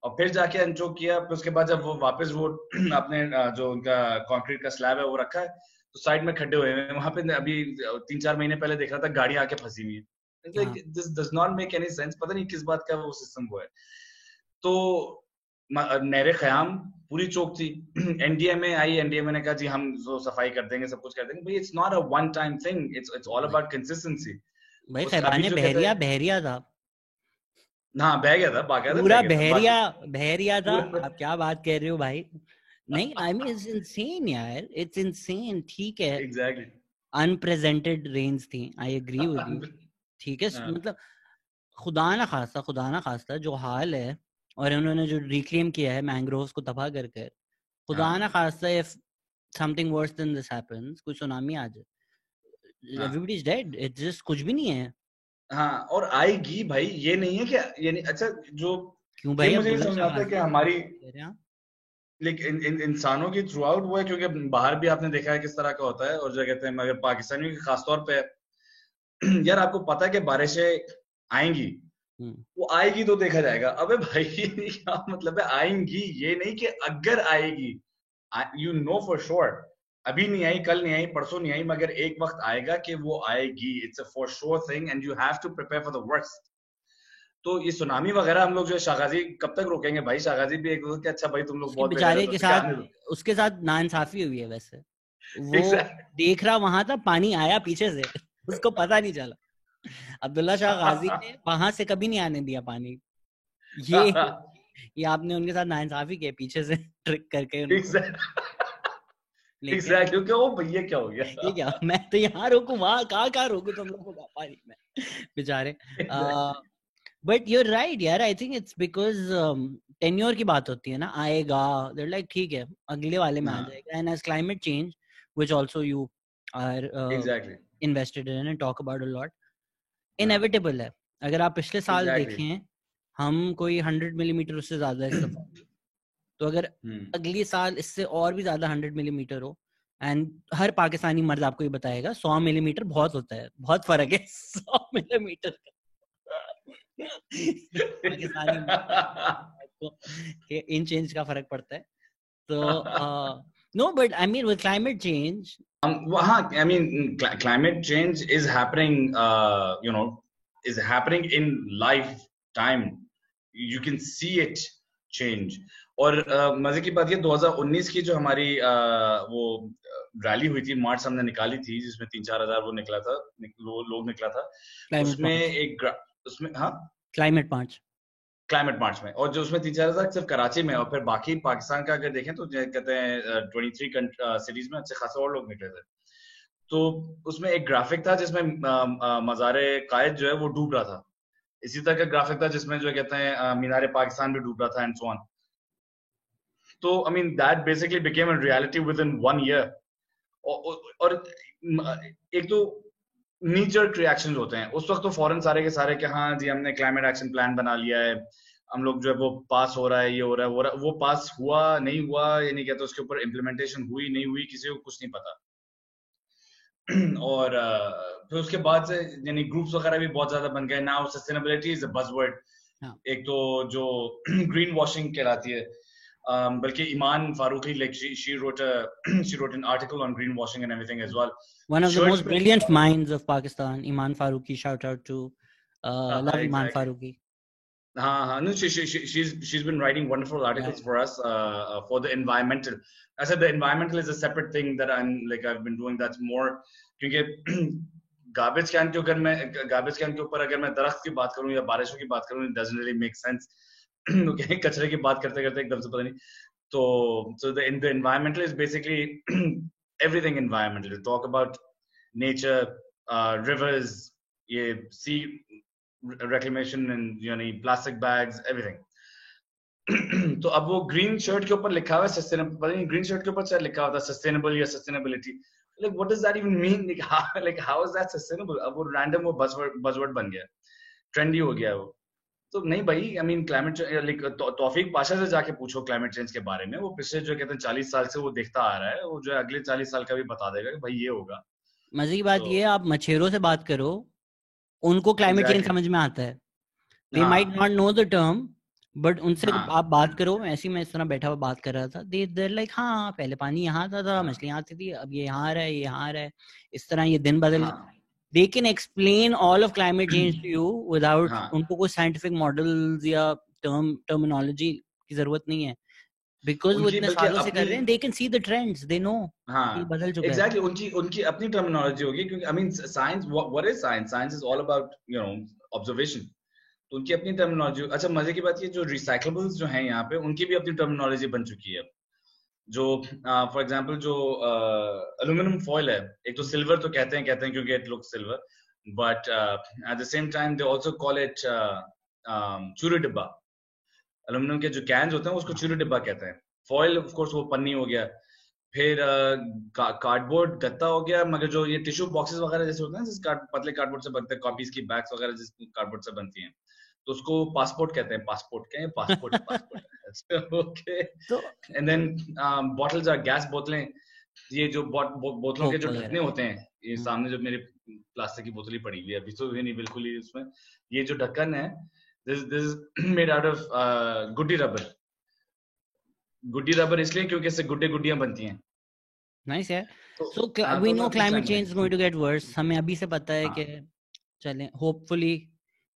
और फिर जाके अनचोक किया। फिर उसके बाद जब वो वापस वो अपने जो उनका कंक्रीट का स्लैब है वो रखा है, तो साइड में खड्डे हुए हैं वहां पे। अभी 3-4 महीने पहले देख रहा था गाड़ी आके फंसी हुई है। Like this does not make any sense, पता नहीं किस बात का वो सिस्टम वो है। तो नहरे ख़याम पूरी चौक थी। एनडीएमए आई, एनडीएमए ने कहा जी हम जो सफाई कर देंगे, सब कुछ कर देंगे। भाई it's not a one time thing, it's all about consistency. भाई खैबाने बहरिया बहरिया था। हाँ बह गया था, बाकायदा पूरा बह गया था, बहरिया था। आप क्या बात कर रहे हो भाई? नहीं, आई मीन इट्स इनसेन यार, इट्स इनसेन। ठीक है, एग्जैक्टली अनप्रेजेंटेड रेंज थी, आई एग्री विद यू। ठीक है, मतलब खुदा ना खास्ता जो हाल है, और उन्होंने जो रिक्लेम किया है मैंग्रोव्स को तबाह करके, खुदा ना खास्ता if something worse than this happens, कोई सुनामी आ जाए, everybody is dead, it's just कुछ भी नहीं है। हाँ, और आएगी भाई, ये नहीं है कि ये नहीं। अच्छा जो क्यों भाई, मुझे समझ आता है कि हमारी लेकिन इंसानों की थ्रू आउट वो है, क्योंकि बाहर भी आपने देखा है किस तरह का होता है, और जो कहते हैं मगर पाकिस्तानियों की खासतौर पे यार आपको पता है कि बारिशें आएंगी, वो आएगी तो देखा जाएगा। अबे भाई क्या मतलब है आएंगी, ये नहीं कि अगर आएगी, यू नो फॉर श्योर। अभी नहीं आई, कल नहीं आई, परसों नहीं आई, मगर एक वक्त आएगा कि वो आएगी। It's a for sure thing and you have to prepare for the worst. तो ये सुनामी वगैरह हम लोग जो शाहगाजी कब तक रोकेंगे भाई? शाहगाजी भी एक कि अच्छा भाई तुम लोग बहुत बेचारे के साथ, उसके साथ नाइंसाफी हुई है वैसे। वो देख रहा वहां था, पानी आया पीछे से, उसको पता नहीं चला। अब्दुल्ला शाह गाजी ने वहां से कभी नहीं आने दिया पानी। ये आपने उनके साथ नाइंसाफी की पीछे से ट्रिक करके उनको। एग्जैक्टली, क्योंकि वो भैया क्या हो गया, ये क्या, मैं तो यहाँ रोकूं, वहां कहाँ रोकूं तुम लोगों को पानी में, बेचारे। बट यूर राइट यार, I think it's because tenure की बात होती है ना, आएगा, देयर लाइक ठीक है अगले वाले में आ जाएगा। And as climate change which also you are invested in and talk about a lot, inevitable है। अगर आप पिछले साल देखें, हम कोई 100 मिलीमीटर उससे ज्यादा इस दफा, तो अगर अगले साल इससे और भी ज्यादा 100 मिलीमीटर हो, एंड हर पाकिस्तानी मर्द आपको ये बताएगा 100 मिलीमीटर बहुत होता है, बहुत फर्क है 100 मिलीमीटर का। पाकिस्तानी इंच इंच का फर्क पड़ता है। तो no, but I mean with climate change, I mean climate change is happening, you know, is happening in lifetime. You can see it change. और मजे की बात ये 2019 की जो हमारी वो रैली हुई थी, मार्च हमने निकाली थी, जिसमें 3-4 हजार वो निकला था, लोग निकला था, उसमें हाँ क्लाइमेट मार्च में, और जो उसमें 3-4 हजार सिर्फ कराची में, और फिर बाकी पाकिस्तान का अगर देखें तो कहते हैं 23 सिटीज में अच्छे खासे और लोग निकले थे। तो उसमें एक ग्राफिक था जिसमें मज़ारे कायद जो है वो डूब रहा था, इसी तरह का ग्राफिक था जिसमें जो कहते हैं मीनारे पाकिस्तान भी डूब रहा था, एंड सो ऑन। तो I mean that basically became a reality within 1 year. और एक तो नी जर्क रिएक्शंस होते हैं उस वक्त, तो फौरन सारे के सारे कि हाँ जी हमने क्लाइमेट एक्शन प्लान बना लिया है, हम लोग जो है वो पास हो रहा है, ये हो रहा है, वो पास हुआ नहीं हुआ ये नहीं कहते, उसके ऊपर इम्प्लीमेंटेशन हुई नहीं हुई किसी को कुछ नहीं पता। और फिर उसके बाद से यानी ग्रुप्स वगैरह भी बहुत ज्यादा बन गए। Now sustainability is a buzzword. एक तो जो ग्रीन वॉशिंग कहलाती है, बल्कि ईमान Farooqui, like she wrote an article on greenwashing and everything as well. One of the most brilliant minds of Pakistan, Iman Farooqi. Shout out to love Iman Farooqi. No, she's been writing wonderful articles for us for the environmental. I said the environmental is a separate thing that I've been doing. That's more क्योंकि garbage can के ऊपर अगर मैं दरख्त की बात करूं या बारिशों की बात करूं, it doesn't really make sense. Okay, कचरे की बात करते करते एकदम से पता नहीं। तो so the environmental is basically everything environmental. Talk about nature, rivers, ये sea reclamation and यानी plastic bags, everything. तो अब वो ग्रीन शर्ट के ऊपर लिखा हुआ है सस्टेनेबल, पता नहीं ग्रीन शर्ट के ऊपर लिखा हुआ था सस्टेनेबल या sustainability. Like what does that even mean? Like how is that sustainable? अब वो रैंडम वो बज़वर्ड बन गया, ट्रेंडी हो गया वो। तो नहीं भाई, आई मीन क्लाइमेट लाइक तौफीक पाशा से जाके पूछो क्लाइमेट चेंज के बारे में, वो पिछले जो कहते हैं 40 साल से वो देखता आ रहा है, वो जो है अगले 40 साल का भी बता देगा कि भाई ये होगा। मजे की बात तो ये है, आप मछेरों से बात करो, उनको क्लाइमेट चेंज समझ में आता है। They might not know the term, but उनसे आप बात करो, ऐसी मैं इस तरह बैठा हुआ बात कर रहा था, देर लाइक हाँ पहले पानी यहाँ आता था, मछलियाँ आती थी, अब ये यहाँ आ रहा है, ये यहाँ आ रहा है, इस तरह ये दिन बदल। They can explain all of climate change to you without उनको कोई scientific models या terminology की जरूरत नहीं है, because वो इतने सालों से कर रहे हैं, they can see the trends, they know कि बदल चुका है। Exactly, उनकी अपनी terminology होगी, क्योंकि I mean science, what is science? Science is all about observation. तो उनकी अपनी टर्मिनोलॉजी। अच्छा मजे की बात ये, जो रिसाइक्लेबल्स जो हैं यहाँ पे, उनकी भी अपनी टर्मिनोलॉजी बन चुकी है। जो फॉर एग्जांपल जो एल्यूमिनियम फॉइल है, एक तो सिल्वर तो कहते हैं क्योंकि it looks silver, but at the same time they also call it चूरी डिब्बा। एल्यूमिनियम के जो कैन्स होते हैं उसको चूरी डिब्बा कहते हैं। फॉइल ऑफ कोर्स वो पन्नी हो गया, फिर कार्डबोर्ड गत्ता हो गया, मगर जो ये टिश्यू बॉक्सेस वगैरह जैसे होते हैं जिस पतले कार्डबोर्ड से बनते हैं, कॉपीज की बैग्स वगैरह जिस कार्डबोर्ड से बनती हैं, तो उसको पासपोर्ट कहते हैं। पासपोर्ट क्या है? Passport okay. And then bottles are gas बोतलें। ये जो बोतलों के जो ढक्कने होते हैं, ये सामने जो मेरे प्लास्टिक की बोतल पड़ी हुई है अभी, तो ये नहीं बिल्कुल ही उसमें, ये जो ढक्कन है, this is made out of गुड्डी रबर। गुड्डी रबर इसलिए क्योंकि इससे गुड्डियां बनती हैं। नाइस है। So we know climate change is going to get worse. हमें अभी से पता है कि चलें होपफुली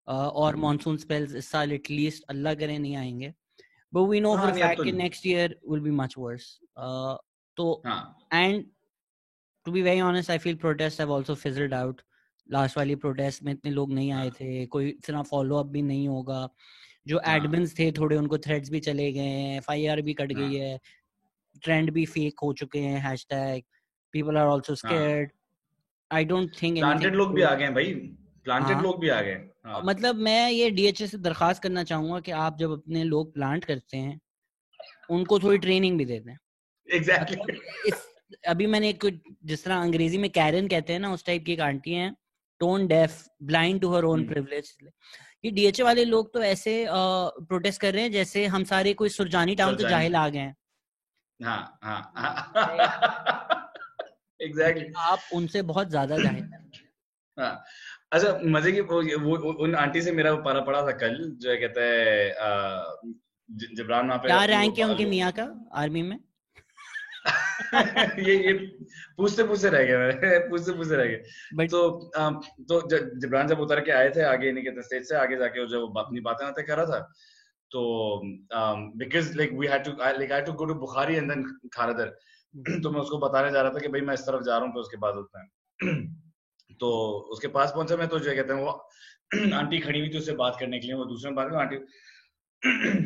और मॉनसून स्पेल्स इस साल एटलीस्ट अल्लाह करे नहीं आएंगे, but we know for fact कि next year will be much worse. तो and to be very honest, I feel protest have also fizzled out. Last वाली प्रोटेस्ट में इतने लोग नहीं आए थे, कोई इतना फॉलो अप भी नहीं होगा। जो एडमिन्स थे थोड़े, उनको थ्रेड्स भी चले गए हैं, एफआईआर भी कट गई है, ट्रेंड भी फेक हो चुके हैं, hashtag people are also scared. I don't think planted लोग भी आ गए भाई, प्लांटेड लोग भी आ गए। मतलब मैं ये डीएचए से दरखास्त करना चाहूंगा कि आप जब अपने लोग प्लांट करते हैं उनको थोड़ी ट्रेनिंग भी देते हैं। एग्जैक्टली। अभी मैंने एक, जिस तरह अंग्रेजी में कैरन कहते हैं ना, उस टाइप की एक आंटी है, tone deaf, blind to her own privilege. ये डीएचए वाले लोग तो ऐसे प्रोटेस्ट कर रहे हैं जैसे हम सारे कोई सुरजानी टाउन से जाहिल आ गए हैं। एग्जैक्टली। आप उनसे बहुत ज्यादा जाहिल हैं। अच्छा मजे की वो उन आंटी से मेरा पारा पड़ा था कल, जो कहते हैं जिब्रान वहाँ पे क्या रैंक है उनके मियाँ का आर्मी में? ये पूछते रह गए पूछते रह गए। तो जिब्रान जब उतर के आए थे आगे, नहीं कहते स्टेज से आगे जाके जब अपनी बातें कर रहा था, तो because like we had to like I to go to Bukhari and then Kharadar, तो मैं उसको बताने जा रहा था कि भाई मैं इस तरफ जा रहा हूँ, तो उसके बाद होता है। तो उसके पास पहुंचा मैं, तो जो कहते हैं वो आंटी खड़ी हुई थी उससे बात करने के लिए, वो दूसरे बात में aunty.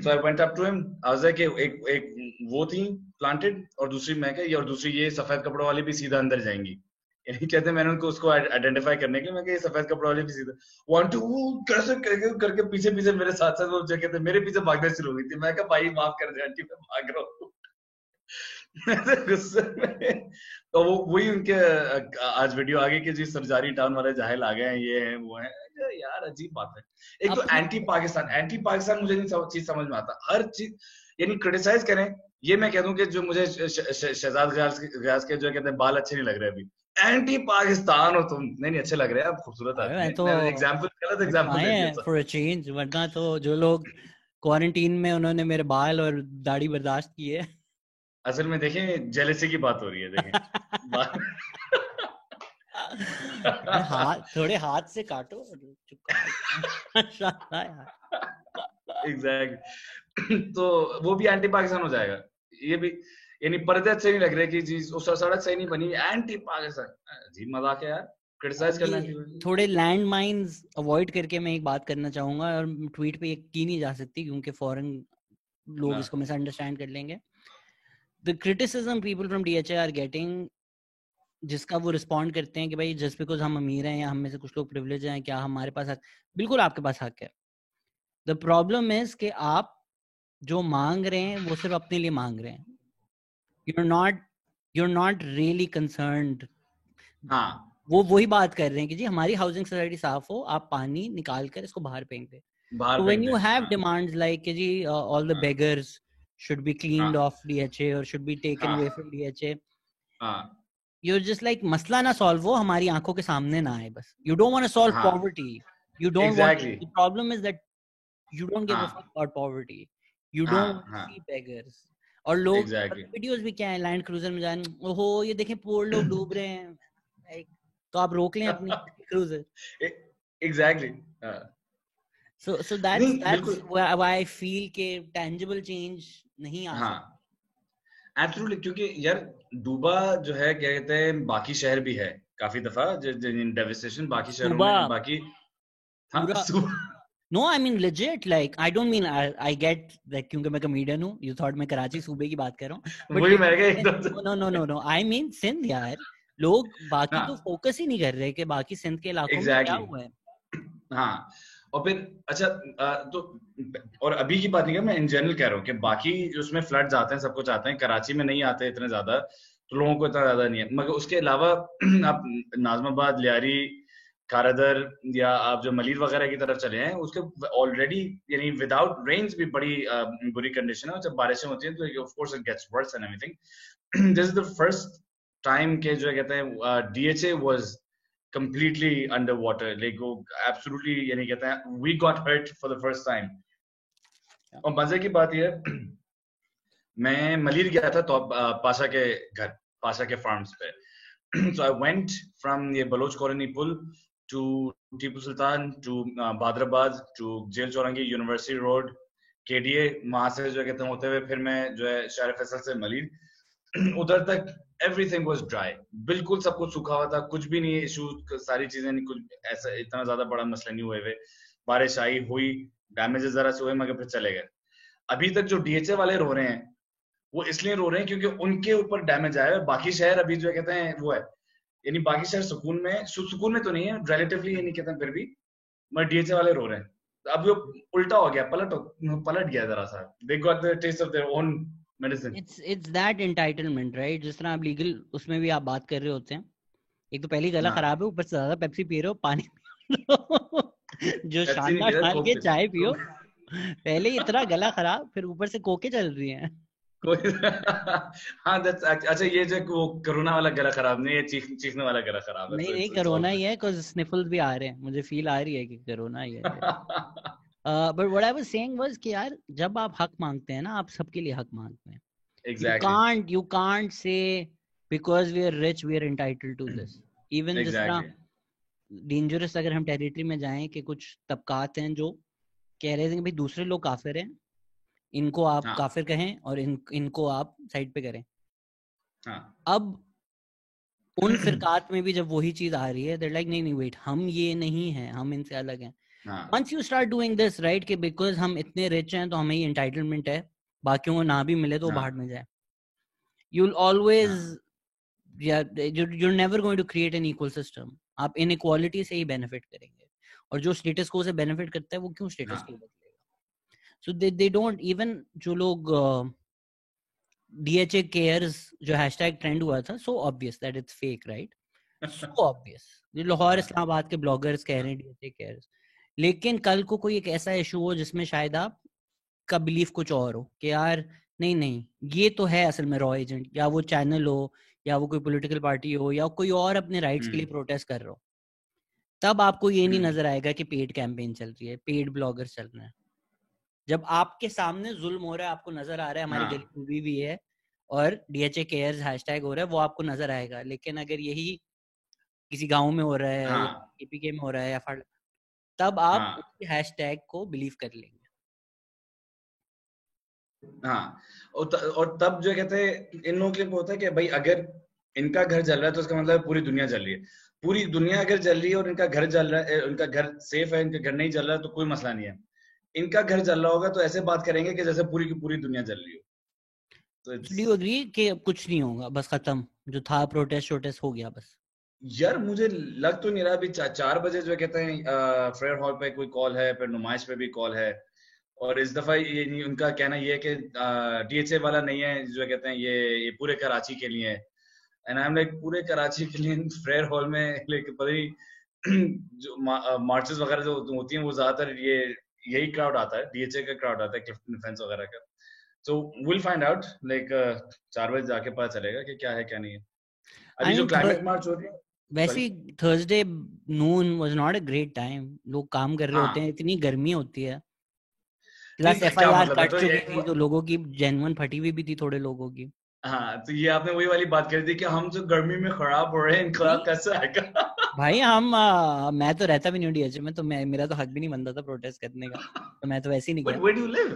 So I went up to him, I was like, एक वो थी प्लांटेड और दूसरी मैं क्या, और दूसरी ये सफेद कपड़ों वाली भी सीधा अंदर जाएंगी। यानी कहते हैं मैंने उनको उसको आइडेंटिफाई करने के लिए मैं, ये सफेद कपड़ों वाली भी सीधा वन टू कैसे करके पीछे मेरे साथ वो जो कहते हैं मेरे पीछे भागना शुरू हुई थी। मैं कहा भाई माफ कर दे आंटी, मैं भाग रहा हूँ। गुस्से में। तो वो वही उनके आज वीडियो आ गई कि जी सरजारी टाउन वाले जाहिल आ गए हैं, ये हैं वो हैं। यार अजीब बात है। एक तो एंटी पाकिस्तान मुझे नहीं चीज समझ में आता। हर चीज यानी क्रिटिसाइज करें, ये मैं कह दूं कि जो मुझे शहजाद गयास के जो कहते हैं बाल अच्छे नहीं लग रहे अभी, एंटी पाकिस्तान हो तुम। नहीं अच्छे लग रहे हैं, आप खूबसूरत आदमी हैं। तो एग्जांपल गलत एग्जांपल दे दिया फॉर अ चेंज, वरना तो जो लोग क्वारंटीन में उन्होंने मेरे बाल और दाढ़ी बर्दाश्त की है। असल में देखें जेलसी की बात हो रही है, देखें। थोड़े हाथ से काटो। एग्जैक्टली। तो वो भी एंटी पाकिस्तान हो जाएगा। ये भी यानी पर्दे अच्छे नहीं लग रहे कि जी उस सड़क सही नहीं बनी, एंटी पाकिस्तान। अजीब मजाक है यार, क्रिटिसाइज करना चाहिए। थोड़े लैंड माइंस अवॉइड करके मैं एक बात करना चाहूंगा, और ट्वीट पे ये की नहीं जा सकती क्योंकि फॉरेन लोग इसको मिसअंडरस्टैंड कर लेंगे। The criticism people from DHA are getting, जिसका वो रिस्पॉन्ड करते हैं कि भाई जस्ट बिकॉज हम अमीर हैं या हम में से कुछ लोग प्रिविलेज हैं, क्या हमारे पास हक? बिल्कुल आपके पास हक है। द प्रॉब्लम इज कि आप जो मांग रहे हैं वो सिर्फ अपने लिए मांग रहे हैं। you're not really concerned। वो वही बात कर रहे हैं कि जी हमारी हाउसिंग सोसाइटी साफ हो, आप पानी निकाल कर इसको बाहर फेंक दे। So when you have demands like ji all the beggars should be cleaned off DHA or should be taken away from DHA, you're just like मसला ना solve हो, हमारी आंखों के सामने ना आए बस. You don't want to solve poverty. You don't want. The problem is that you don't give a fuck about poverty. You don't want to see beggars. और लोग वीडियोस भी क्या है, लैंड क्रूजर में जाने, ओहो ये देखें पोर लोग डूब रहे हैं, तो आप रोक लें अपनी cruiser. Exactly. So that's why I feel कि tangible change नहीं आ सकता. Absolutely, क्योंकि यार डूबा जो है क्या कहते हैं, बाकी शहर भी है काफी दफा devastation बाकी शहरों में बाकी. No, I mean legit, like I don't mean I get like क्योंकि मैं comedian हूँ, you thought मैं कराची सूबे की बात कर रहा हूँ. वही मैं कह No, I mean सिंध यार, लोग बाकी तो फोकस ही नहीं कर रहे कि बाकी सिंध के इलाकों में क्या हुआ है. हाँ, और फिर अच्छा तो और अभी की बात नहीं कर, मैं इन जनरल कह रहा हूँ कि बाकी उसमें फ्लड्स आते हैं, सब कुछ आते हैं, कराची में नहीं आते इतने ज्यादा, तो लोगों को इतना ज्यादा नहीं है. मगर उसके अलावा आप नाजमाबाद, लियारी, कारादर या आप जो मलीर वगैरह की तरफ चले हैं, उसके ऑलरेडी यानी विदाउट रेन्स भी बड़ी बुरी कंडीशन है. जब बारिशें होती हैं तो of course it gets worse and everything. This is the first time के जो कहते हैं DHA was completely underwater, like absolutely यानी कहते हैं we got hurt for the first time. और मजे की बात ये है, मैं मलीर गया था तो पाशा के घर, पाशा के फार्म्स पे. So I went from ये बलोच कॉलोनी पुल to Tipu Sultan to Bahadurabad to jail Chowrangi, university road, KDA, वहां से जो कहते हैं होते हुए फिर मैं जो है शायर फैसल से मलीर, उधर तक everything was dry, बिल्कुल सब कुछ सूखा हुआ था, कुछ भी नहीं इशू, सारी चीजें नहीं, कुछ ऐसा इतना ज्यादा बड़ा मसला नहीं हुए हुए. बारिश आई हुई, डैमेजेस जरा से हुए, मगर फिर चले गए. अभी तक जो DHA वाले रो रहे हैं वो इसलिए रो रहे हैं क्योंकि उनके ऊपर डैमेज आया है. बाकी शहर अभी जो कहते हैं वो है, यानी बाकी शहर सुकून में तो नहीं है रिलेटिवली, यानी कहते हैं फिर भी, मगर DHA वाले रो रहे हैं. अब वो उल्टा हो गया, पलट गया जरा सा. They got the taste of their own medicine. It's that entitlement, right? जिस तरह आप लीगल उसमें भी आप बात कर रहे होते हैं, एक तो पहली गला खराब है, ऊपर से ज्यादा पेप्सी पी रहे हो, पानी जो शानदार डाल के चाय पियो, पहले इतना गला खराब, फिर ऊपर से कोके चल रही हैं. हाँ, अच्छा ये जो वो कोरोना वाला गला खराब नहीं है, चीखने वाला गला खराब है. नहीं कोरोना ही है, कुछ स्निफल्स भी आ रहे हैं, मुझे फील आ रही है कि कोरोना ही है. But what I was saying was कि यार जब आप हक मांगते हैं ना, आप सबके लिए हक मांगते हैं. Exactly. You can't say because we are rich we are entitled to this. Even जिस तरह dangerous अगर हम टेरिटरी में जाएं कि कुछ तबकात हैं जो कह रहे थे कि भाई दूसरे लोग काफिर हैं, इनको आप काफिर कहें और इनको आप साइड पे करें. अब उन फिरकात में भी जब वही चीज आ रही है, they're like नहीं वेट, हम ये नहीं हैं, हम इनसे अलग हैं. Once you start doing this, right, कि because हम इतने rich हैं तो हमें ये entitlement है, बाकियों को ना भी मिले तो बाहर में जाए. You'll always, you're never going to create an equal system. आप inequality से ही benefit करेंगे, और जो status को से benefit करता है वो क्यों status को बदलेगा? So they don't even, जो लोग DHA cares जो hashtag trend हुआ था, so obvious that it's fake, right? So obvious. जो लाहौर इस्लामाबाद के bloggers कह रहे हैं DHA cares, लेकिन कल को कोई एक ऐसा इशू हो जिसमें शायद आप का बिलीफ कुछ और हो कि यार नहीं ये तो है असल में रॉ एजेंट, या वो चैनल हो, या वो कोई पॉलिटिकल पार्टी हो, या कोई और अपने राइट्स के लिए प्रोटेस्ट कर रहा हो, तब आपको ये नहीं नजर आएगा कि पेड कैंपेन चल रही है, पेड ब्लॉगर चल रहे हैं. जब आपके सामने जुल्म हो रहा है, आपको नजर आ रहा है हमारी गली डूबी भी है और DHA cares हैशटैग हो रहा है, वो आपको नजर आएगा. लेकिन अगर यही किसी गाँव में हो रहा है, KPK में हो रहा है, या तब आप उसके हैशटैग को बिलीव कर लेंगे. और तब जो कहते हैं इन लोगों के लिए होता है कि भाई अगर इनका घर जल रहा है तो इसका मतलब पूरी दुनिया जल रही है. पूरी दुनिया अगर जल रही है और इनका घर जल रहा है, उनका घर सेफ है, इनका घर नहीं जल रहा है, तो कोई मसला नहीं है. इनका घर जल रहा होगा तो ऐसे बात करेंगे कि जैसे पूरी की पूरी दुनिया जल रही हो. तो डू यू एग्री कि कुछ नहीं होगा, बस खत्म, जो था प्रोटेस्ट हो गया बस? यार मुझे लग तो नहीं रहा. अभी 4 बजे जो कहते हैं फेयर हॉल पे कोई कॉल है, फिर नुमाइश पे भी कॉल है, और इस दफा ये उनका कहना ये है कि DHA वाला नहीं है, जो कहते हैं ये पूरे कराची के लिए है. एंड आई एम लाइक, पूरे कराची के लिए फेयर हॉल में, लाइक पता नहीं जो मार्चेस वगैरह जो होती हैं वो ज्यादातर यही क्राउड आता है, डीएचए का क्राउड आता है, क्लिफ्टन डिफेंस वगैरह का। So we'll find out, like 4 बजे जाके पता चलेगा कि क्या है क्या नहीं है। अभी जो क्लाइमेट मार्च हो रही है वैसे Thursday Noon was not a great time, लोग काम कर रहे होते हैं, इतनी गर्मी होती है, प्लस एफआईआर कट चुकी थी तो लोगों की जेन्युइन फटी हुई भी थी थोड़े लोगों की। हाँ, तो ये आपने वही वाली बात करी थी कि हम जो गर्मी में खराब हो रहे हैं, इनका कैसे आएगा? भाई मैं तो रहता भी नहीं डीएचए में, तो मेरा तो हक भी नहीं बनता था प्रोटेस्ट करने का, तो मैं तो वैसे ही नहीं गया। Where do you live?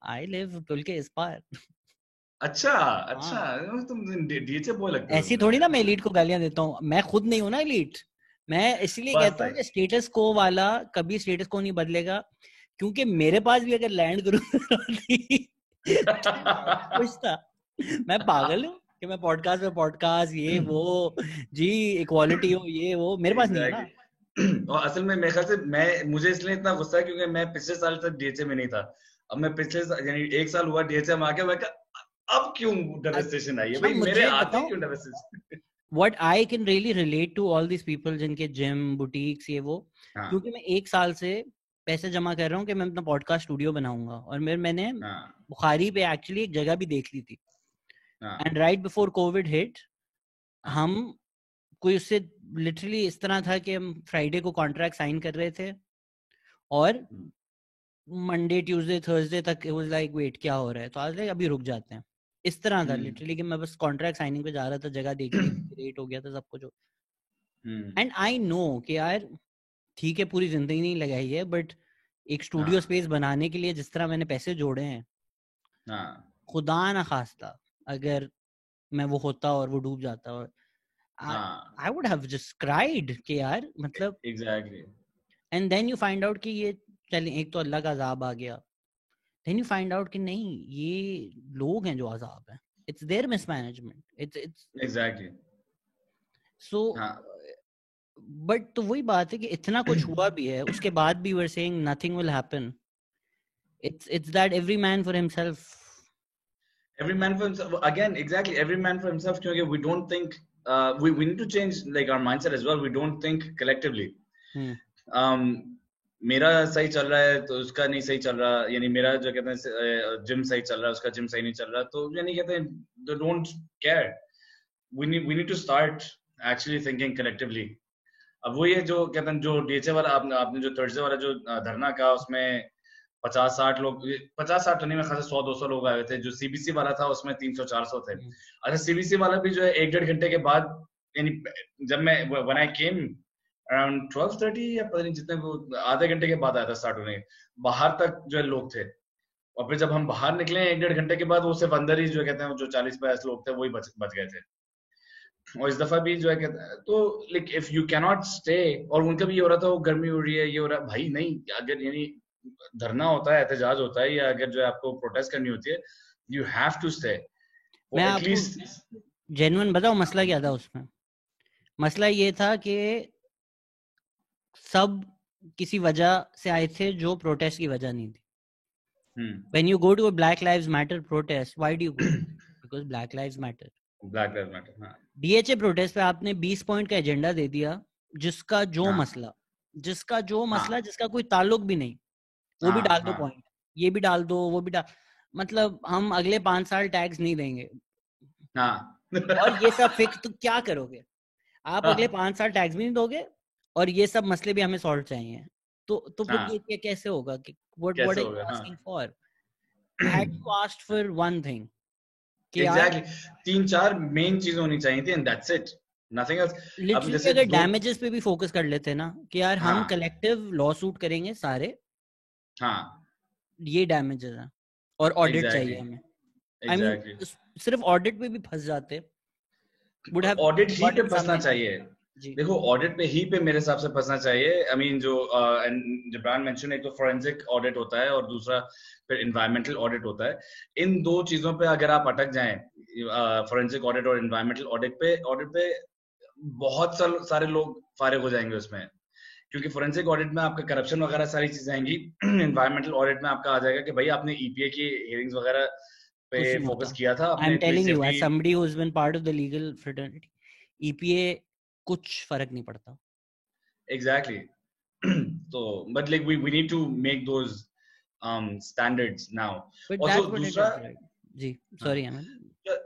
I live पुल के इस पार। अच्छा अच्छा, तुम डीएचए बॉय लगते हो। ऐसी थोड़ी ना मैं एलीट को गालियां देता हूँ, मैं खुद नहीं हूँ ना एलीट। मैं इसलिए कहता हूँ कि स्टेटस को वाला कभी स्टेटस को नहीं बदलेगा, क्योंकि मेरे पास भी अगर लैंड करूँ कुछ था, मैं पागल हूँ कि मैं पॉडकास्ट ये वो जी इक्वालिटी हो ये वो, मेरे पास नहीं है ना। और असल में मेरे ख्याल से मुझे इसलिए इतना गुस्सा है क्योंकि मैं पिछले साल तक डीएचए में नहीं था। अब मैं पिछले यानी 1 साल हुआ डीएचए में आके, मैं अब क्यों डेवस्टेशन आई है भाई, मेरे आते क्यों devastation. What I can really relate to all these people जिनके जिम बुटीक्स ये वो, क्योंकि मैं 1 साल से पैसे जमा कर रहा हूँ कि मैं अपना पॉडकास्ट स्टूडियो बनाऊंगा, और मैंने बुखारी पे एक्चुअली एक जगह भी देख ली थी, and right before Covid hit हम कोई उससे लिटरली इस तरह था कि हम फ्राइडे को कॉन्ट्रैक्ट साइन कर रहे थे और मंडे ट्यूसडे थर्सडे तक इट वाज लाइक वेट क्या हो रहा है, तो आज लाइक अभी रुक जाते हैं, इस तरह था लिटरली कि मैं बस कॉन्ट्रैक्ट साइनिंग पे जा रहा था, जगह देख ली, रेट हो गया था सब कुछ। एंड आई नो कि यार ठीक है पूरी जिंदगी नहीं लगाई है, बट एक स्टूडियो स्पेस बनाने के लिए जिस तरह मैंने पैसे जोड़े हैं, खुदा ना खास्ता अगर मैं वो होता और वो डूब जाता, और I would have just cried कि यार मतलब exactly. And then you find out कि ये चले एक तो अल्लाह का अजाब आ गया, then you find out कि नहीं ये लोग हैं जो अजाब हैं, it's their mismanagement, it's exactly. So but तो वही बात है कि इतना कुछ हुआ भी है, उसके बाद भी we're saying nothing will happen. It's that every man for himself. Every man for himself again, exactly, every man for himself, क्योंकि we don't think we need to change like our mindset as well. We don't think collectively. मेरा सही चल रहा है तो उसका नहीं सही चल रहा, यानी मेरा जो कहते हैं जिम सही चल रहा है उसका जिम सही नहीं चल रहा, तो यानी कहते हैं don't care. We need to start actually thinking collectively. अब वो ये जो कहते हैं जो डीएचए वाला आपने जो थर्सडे वाला जो धरना का, उसमें 50-60 लोग, 50-60 नहीं में खास 100-200 लोग आए थे। जो सीबीसी वाला था उसमें 300-400 थे। अच्छा सीबीसी वाला भी जो है 1-1.5 घंटे के बाद, यानी जब मैं when I came around 12:30 या पता नहीं जितने वो आधे घंटे के बाद आया था स्टार्ट होने, बाहर तक जो है लोग थे, और फिर जब हम बाहर निकले 1-1.5 घंटे के बाद वो सिर्फ अंदर ही जो कहते हैं जो 40-50 लोग थे वही बच गए थे। और इस दफा भी जो है कहते हैं तो like if you can not stay, और उनका भी ये हो रहा था वो गर्मी हो रही है ये हो रहा है, भाई नहीं, अगर यानी धरना होता है एहतजाज होता है या अगर जो है आपको प्रोटेस्ट करनी होती है, यू हैव टू स्टे। मैं आपको जेन्युइन बताऊं मसला क्या था उसमें, मसला ये था कि सब किसी वजह से आए थे जो प्रोटेस्ट की वजह नहीं थी। When you go to a Black Lives Matter protest, why do you go? Because Black Lives Matter. Black Lives Matter. हाँ. DHA प्रोटेस्ट पे आपने 20 पॉइंट का एजेंडा दे दिया, जिसका जो मसला जिसका कोई ताल्लुक भी नहीं, वो भी डाल दो पॉइंट, ये भी डाल दो वो भी डाल, मतलब हम अगले 5 साल टैक्स नहीं देंगे। और ये सब फिक्स, तो क्या करोगे आप? अगले 5 साल टैक्स भी नहीं दोगे और ये सब मसले भी हमें सॉल्व चाहिए, तो फिर ये कैसे होगा कि what are you asking for? I had to ask for one thing. Exactly. 3-4 main चीजें होनी चाहिए थी, and that's it. Nothing else. अब जैसे अगर डैमेजेस पे भी फोकस कर लेते ना कि यार हम कलेक्टिव लॉ सूट करेंगे सारे, ये डैमेजेस हैं और ऑडिट चाहिए हमें। Exactly. सिर्फ ऑडिट पे भी फंस जाते, ऑडिट ही पे फंसना चाहिए। देखो ऑडिट पे ही पे मेरे हिसाब से फंसना चाहिए। आई मीन जो जब्रान मेंशन, एक तो फोरेंसिक ऑडिट होता है और दूसरा फिर एनवायरमेंटल ऑडिट होता है। इन दो चीजों पे अगर आप अटक जाएं, फोरेंसिक ऑडिट और एनवायरमेंटल ऑडिट पे बहुत सारे लोग फारिग हो जाएंगे उसमें, क्योंकि फोरेंसिक ऑडिट में आपका करप्शन वगैरह सारी चीजें आएंगी। एनवायरमेंटल ऑडिट में आपका आ जाएगा कि भाई आपने ईपीए की हियरिंग्स वगैरह पे फोकस किया था। I am telling you as somebody who has been part of the legal fraternity, EPA कुछ फर्क नहीं पड़ता। एग्जैक्टली तो but like we need to make those standards now. But Also that's what it दूसरा is, right? जी, sorry अमन.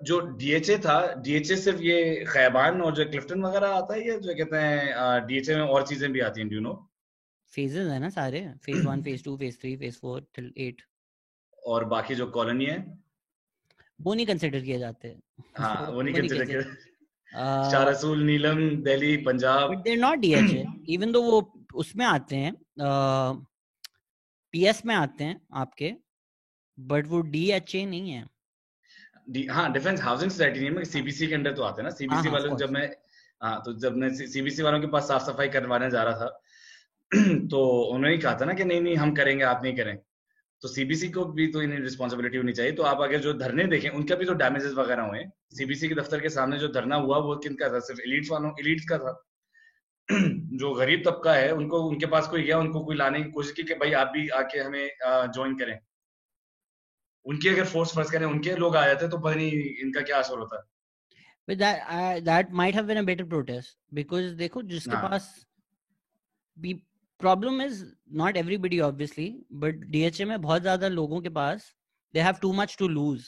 जो डीएचए था, डीएचए सिर्फ ये खैबान और जो क्लिफ्टन वगैरह आता है, या जो कहते हैं डीएचए में और चीजें भी आती हैं, डू यू नो? फेजेस है ना सारे, phase 1 phase 2 phase 3 phase 4 till 8. और बाकी जो कॉलोनी है वो नहीं कंसिडर किए जाते. हाँ वो नहीं वो नहीं कंसिडर consider. किया। शाह रसूल, नीलम, Delhi, Punjab, But they're not DHA, even though वो उसमें आते हैं, पीएस में आते हैं आपके, बट वो DHA नहीं है. हाँ डिफेंस हाउसिंग सोसाइटी नहीं है, सीबीसी के अंडर तो आते हैं ना। सीबीसी हाँ, वालों, जब मैं सीबीसी वालों के पास साफ सफाई करवाने जा रहा था तो उन्होंने कहा था ना कि नहीं नहीं हम करेंगे, आप नहीं करें। तो सीबीसी को भी तो इन्हें रिस्पॉन्सिबिलिटी होनी चाहिए। तो आप अगर जो धरने देखें, उनका भी तो डैमेजेस वगैरह हुए। सीबीसी के दफ्तर के सामने जो धरना हुआ वो किनका था? सिर्फ एलिट्स का था। जो गरीब तबका है उनको, उनके पास कोई गया, उनको कोई लाने की कोशिश की कि भाई आप भी आके हमें ज्वाइन करें। उनकी अगर फोर्स करें, उनके लोग आ जाते तो पता नहीं इनका क्या असर होता। But that might have been a better protest, because देखो जिसके पास भी problem is not everybody obviously, but DHA में बहुत ज्यादा लोगों के पास they have too much to lose.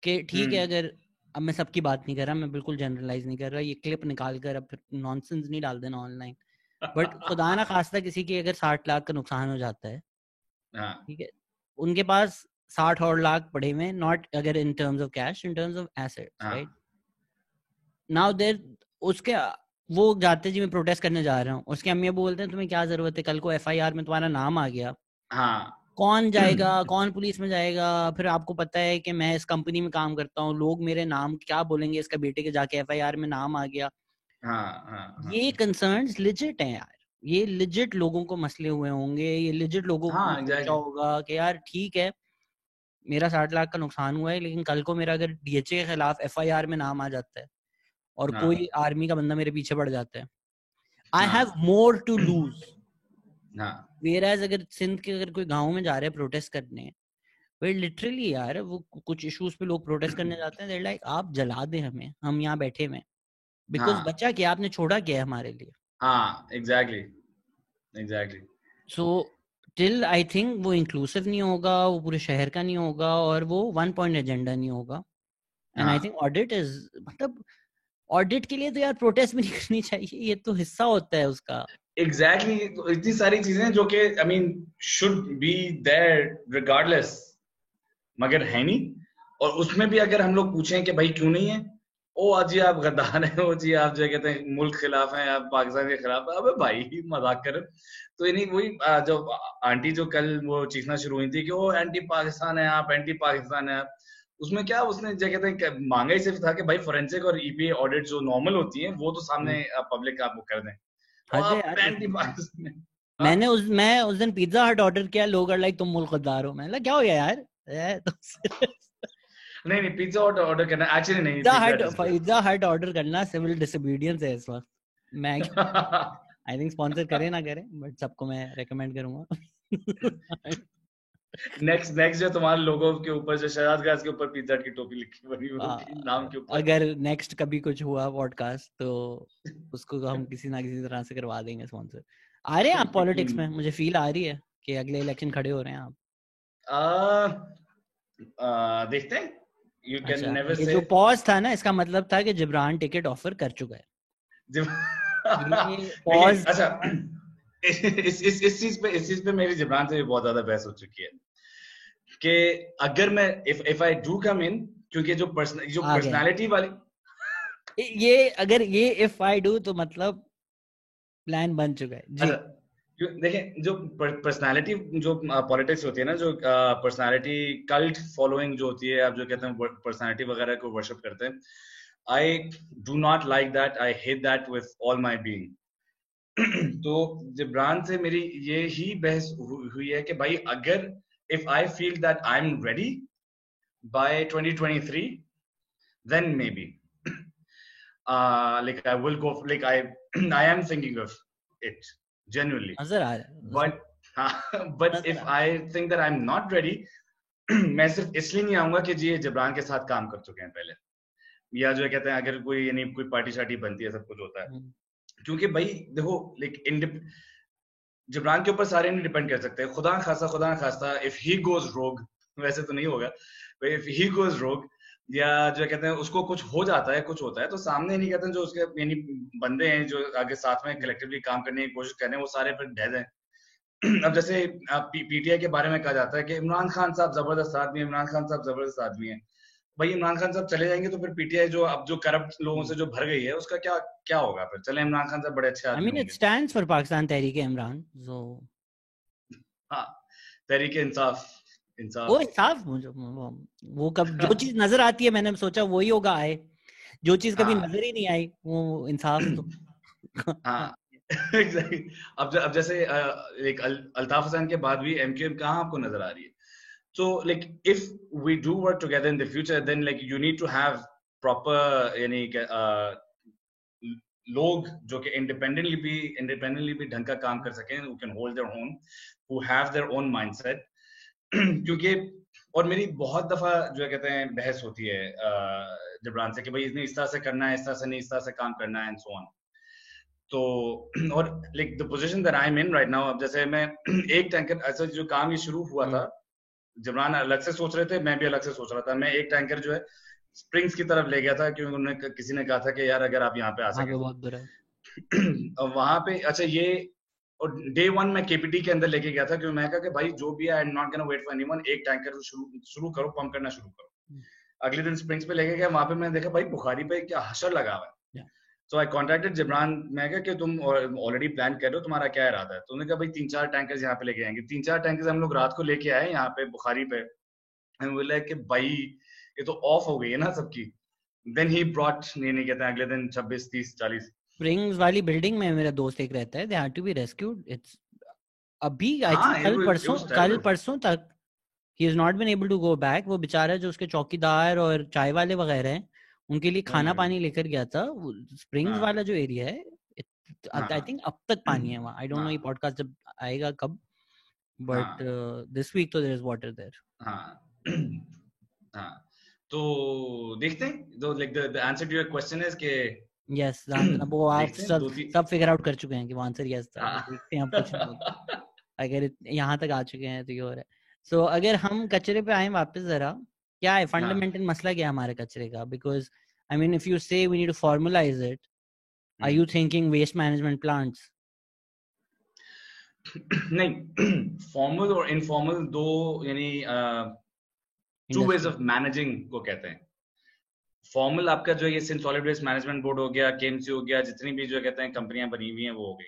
कि ठीक है, अगर अब मैं सबकी बात नहीं कर रहा, मैं बिल्कुल जनरलाइज नहीं कर रहा, ये क्लिप निकाल कर अब फिर नॉनसेंस नहीं डाल देना ऑनलाइन. बट खुदा ना खास्ता किसी की अगर 60 लाख का नुकसान हो जाता है, ठीक है, उनके पास 60 और लाख पड़े हुए, नॉट अगर in terms of cash, in terms of assets, right. Now there उसके वो जाते जी मैं प्रोटेस्ट करने जा रहा हूँ, उसके अम्मी बोलते हैं तुम्हें क्या जरूरत है, कल को एफआईआर में तुम्हारा नाम आ गया, कौन जाएगा, कौन पुलिस में जाएगा? फिर आपको पता है कि मैं इस कंपनी में काम करता हूँ, लोग मेरे नाम क्या बोलेंगे, इसका बेटे के जाके एफआईआर में नाम आ गया. ये कंसर्न्स लिजिट हैं यार, ये लिजिट लोगों को मसले हुए होंगे, ये लिजिट लोगों को सोचा होगा कि यार ठीक है मेरा 60 लाख का नुकसान हुआ है, लेकिन कल को मेरा अगर डीएचए के खिलाफ एफआईआर में नाम आ जाता है और कोई आर्मी का बंदा मेरे पीछे पड़ जाता है, I have more to lose. Whereas अगर सिंध के अगर कोई गांव में जा रहे हैं प्रोटेस्ट करने, वे लिटरली यार वो कुछ इश्यूज पे लोग प्रोटेस्ट करने जाते हैं, लाइक आप जला दें हमें, हम यहाँ बैठे हुए, बिकॉज बचा क्या, आपने छोड़ा क्या है हमारे लिए. Exactly. So till I think वो इंक्लूसिव नहीं होगा, वो पूरे शहर का नहीं होगा, और वो वन पॉइंट एजेंडा नहीं होगा. And I think audit is, मतलब ऑडिट के लिए तो यार प्रोटेस्ट भी नहीं करनी चाहिए, ये तो हिस्सा होता है उसका. एग्जैक्टली. तो इतनी सारी चीजें जो कि I mean should be there regardless, मगर है नहीं. और उसमें भी अगर हम लोग पूछें कि भाई क्यों नहीं है, ओ जी आप गद्दार हैं, ओ जी आप जो कहते हैं मुल्क खिलाफ हैं, आप पाकिस्तान के खिलाफ. अबे भाई मजाक कर. तो नहीं वही जो आंटी जो कल वो चीखना शुरू हुई थी कि वो एंटी पाकिस्तान है आप, एंटी पाकिस्तान है आप. उसमें क्या उसने जो कहते हैं मांगा ही सिर्फ था कि भाई फोरेंसिक और ईपीए ऑडिट जो नॉर्मल होती हैं वो तो सामने पब्लिक आप वो कर दें. मैं उस दिन पिज्जा हट ऑर्डर किया, लोग लाइक तुम मुल्क गद्दार हो. मैंने क्या हो गया यार? नहीं पिज्जा ऑर्डर करना एक्चुअली नहीं, पिज्जा हट ऑर्डर करना सिविल डिसोबीडियंस है इस वक्त. मैं आई थिंक स्पॉन्सर करे ना करे, बट सबको मैं रेकमेंड करूंगा. नेक्स्ट जो तुम्हारे लोगों के ऊपर जो शहजाद गाज के ऊपर पिज्जा की टोपी लिखी बनी होगी नाम के ऊपर, अगर नेक्स्ट कभी कुछ हुआ पॉडकास्ट तो उसको हम किसी ना किसी तरह से करवा देंगे स्पॉन्सर. आ रहे हैं आप पॉलिटिक्स में? मुझे फील आ रही है कि अगले इलेक्शन खड़े हो रहे हैं आप. देखते हैं. You can अच्छा, never ये say. जो पॉज था ना, इसका मतलब था कि जिब्रान टिकट ऑफर कर चुका है. पॉज. अच्छा इस चीज पे मेरी जिब्रान से भी बहुत ज्यादा बहस हो चुकी है कि अगर मैं इफ आई डू कम इन, क्योंकि जो पर्सनालिटी वाली ये अगर ये इफ आई डू तो मतलब प्लान बन चुका है जी. देखें जो पर्सनालिटी जो पॉलिटिक्स होती है ना, जो पर्सनालिटी कल्ट फॉलोइंग जो होती है, आप जो कहते हैं पर्सनालिटी वगैरह को वर्शिप करते हैं, I do not like that, I hate that with all my being. तो जिब्रान से मेरी ये ही बहस हुई है कि भाई अगर if I feel that I'm ready by 2023, then maybe like I will go, like I am thinking of it genuinely, but if I think that I'm not ready, मैं सिर्फ इसलिए नहीं आऊंगा कि जी जिब्रान के साथ काम कर चुके हैं पहले, या जो कहते हैं अगर कोई यानी कोई पार्टी शार्टी बनती है सब कुछ होता है. क्योंकि भाई देखो लाइक जिब्रान के ऊपर सारे नहीं डिपेंड कर सकते, खुदा ना खास्ता इफ ही गोज रोग, वैसे तो नहीं होगा, इफ ही गोज रोग या जो कहते हैं उसको कुछ हो जाता है, कुछ होता है, तो सामने नहीं कहते हैं जो उसके यानी बंदे हैं जो आगे साथ में कलेक्टिवली काम करने की कोशिश कर रहे हैं वो सारे फिर ढह जाए। अब जैसे पीटीआई के बारे में कहा जाता है कि इमरान खान साहब जबरदस्त आदमी है, इमरान खान साहब जबरदस्त आदमी है। भाई इमरान खान साहब चले जाएंगे तो फिर पीटीआई जो अब जो करप्ट लोगों से जो भर गई है उसका क्या क्या होगा फिर? चले इमरान खान साहब बड़े अच्छे I आदमी mean, it होंगे। stands for Pakistan Tehreek-e-Imran. So हाँ, तहरीक इंसाफ, वो इंसाफ। इंसाफ वो कब जो चीज नजर आती है मैंने सोचा वही होगा आए, जो चीज कभी हाँ नजर ही नहीं आई वो इंसाफ तो हाँ एग्जैक्टली। अब जैसे एक अल्ताफ हुसैन के बाद भी एमक्यूएम कहाँ आपको नजर आ रही है? So like if we do work together in the future, then like you need to have proper यानी लोग जो कि इंडिपेंडेंटली भी ढंग का काम कर सकें, who can hold their own, who have their own mindset। क्योंकि और मेरी बहुत दफा जो कहते हैं बहस होती है जबरान से कि भाई इसने इस तरह से करना है, इस तरह से नहीं, इस तरह से काम करना है एंड सो ऑन। तो और like the position that I am in right now, अब जैसे मैं एक टैंकर ऐसा जो काम ये शुरू हुआ था, जबरान अलग से सोच रहे थे, मैं भी अलग से सोच रहा था। मैं एक टैंकर जो है स्प्रिंग्स की तरफ ले गया था क्योंकि उन्होंने किसी ने कहा था कि यार अगर आप यहाँ पे आ वहाँ सके पे बहुत बुरा अब वहां पे अच्छा ये और डे वन मैं केपीटी के अंदर लेके गया था क्योंकि मैं कहा कि भाई जो भी है I am not gonna wait for anyone, एक टैंकर शुरू करो, पंप करना शुरू करो। अगले दिन स्प्रिंग्स पे लेके गया, वहां पे मैंने देखा भाई बुखारी पे क्या हशर लगा हुआ है। सो आई कॉन्टेक्टेड जिब्रान, मैं कहा कि तुम ऑलरेडी प्लान कर रहे हो, तुम्हारा क्या इरादा है? तो उन्होंने कहा भाई 3-4 टैंकर्स यहाँ पे लेके आएंगे। 3-4 टैंकर्स हम लोग रात को लेके आए यहाँ पे बुखारी पे, बोला कि भाई ये तो ऑफ हो गई है ना सबकी। देन ही ब्रॉट नहीं कहते हैं अगले दिन 26, 30, 40 स्प्रिंग्स वाली बिल्डिंग में मेरा दोस्त एक रहता है, they had to be rescued. It's अभी आई हाँ थिंक it was कल terrible। परसों तक ही is not been able to go back. वो बेचारा जो उसके चौकीदार और चाय वाले वगैरह हैं उनके लिए खाना पानी लेकर गया था। स्प्रिंग्स वाला जो एरिया है आई थिंक अब तक पानी है वहाँ। आई डोंट नो ये पॉडकास्ट जब आएगा कब, बट दिस वीक तो देयर इज वाटर देयर। हाँ तो देखते हैं, तो like the answer to your question is के यस वो आप सब फिगर आउट कर चुके हैं कि वो आंसर यस था। देखते हैं अब कुछ नहीं होता। अगर यहाँ तक आ चुके हैं तो ये हो रहा है। सो अगर हम कचरे पे आए वापस जरा, क्या है फंडामेंटल मसला क्या है हमारे कचरे का? Because I mean if you say we need to formalise it, are you thinking waste management plants? नहीं, फॉर्मल और इनफॉर्मल दो यानी टू वेज ऑफ मैनेजिंग को कहते हैं। फॉर्मल आपका जो ये सॉलिड वेस्ट मैनेजमेंट बोर्ड हो गया, केएमसी हो गया, जितनी भी जो कहते हैं कंपनियां बनी हुई हैं वो हो गई।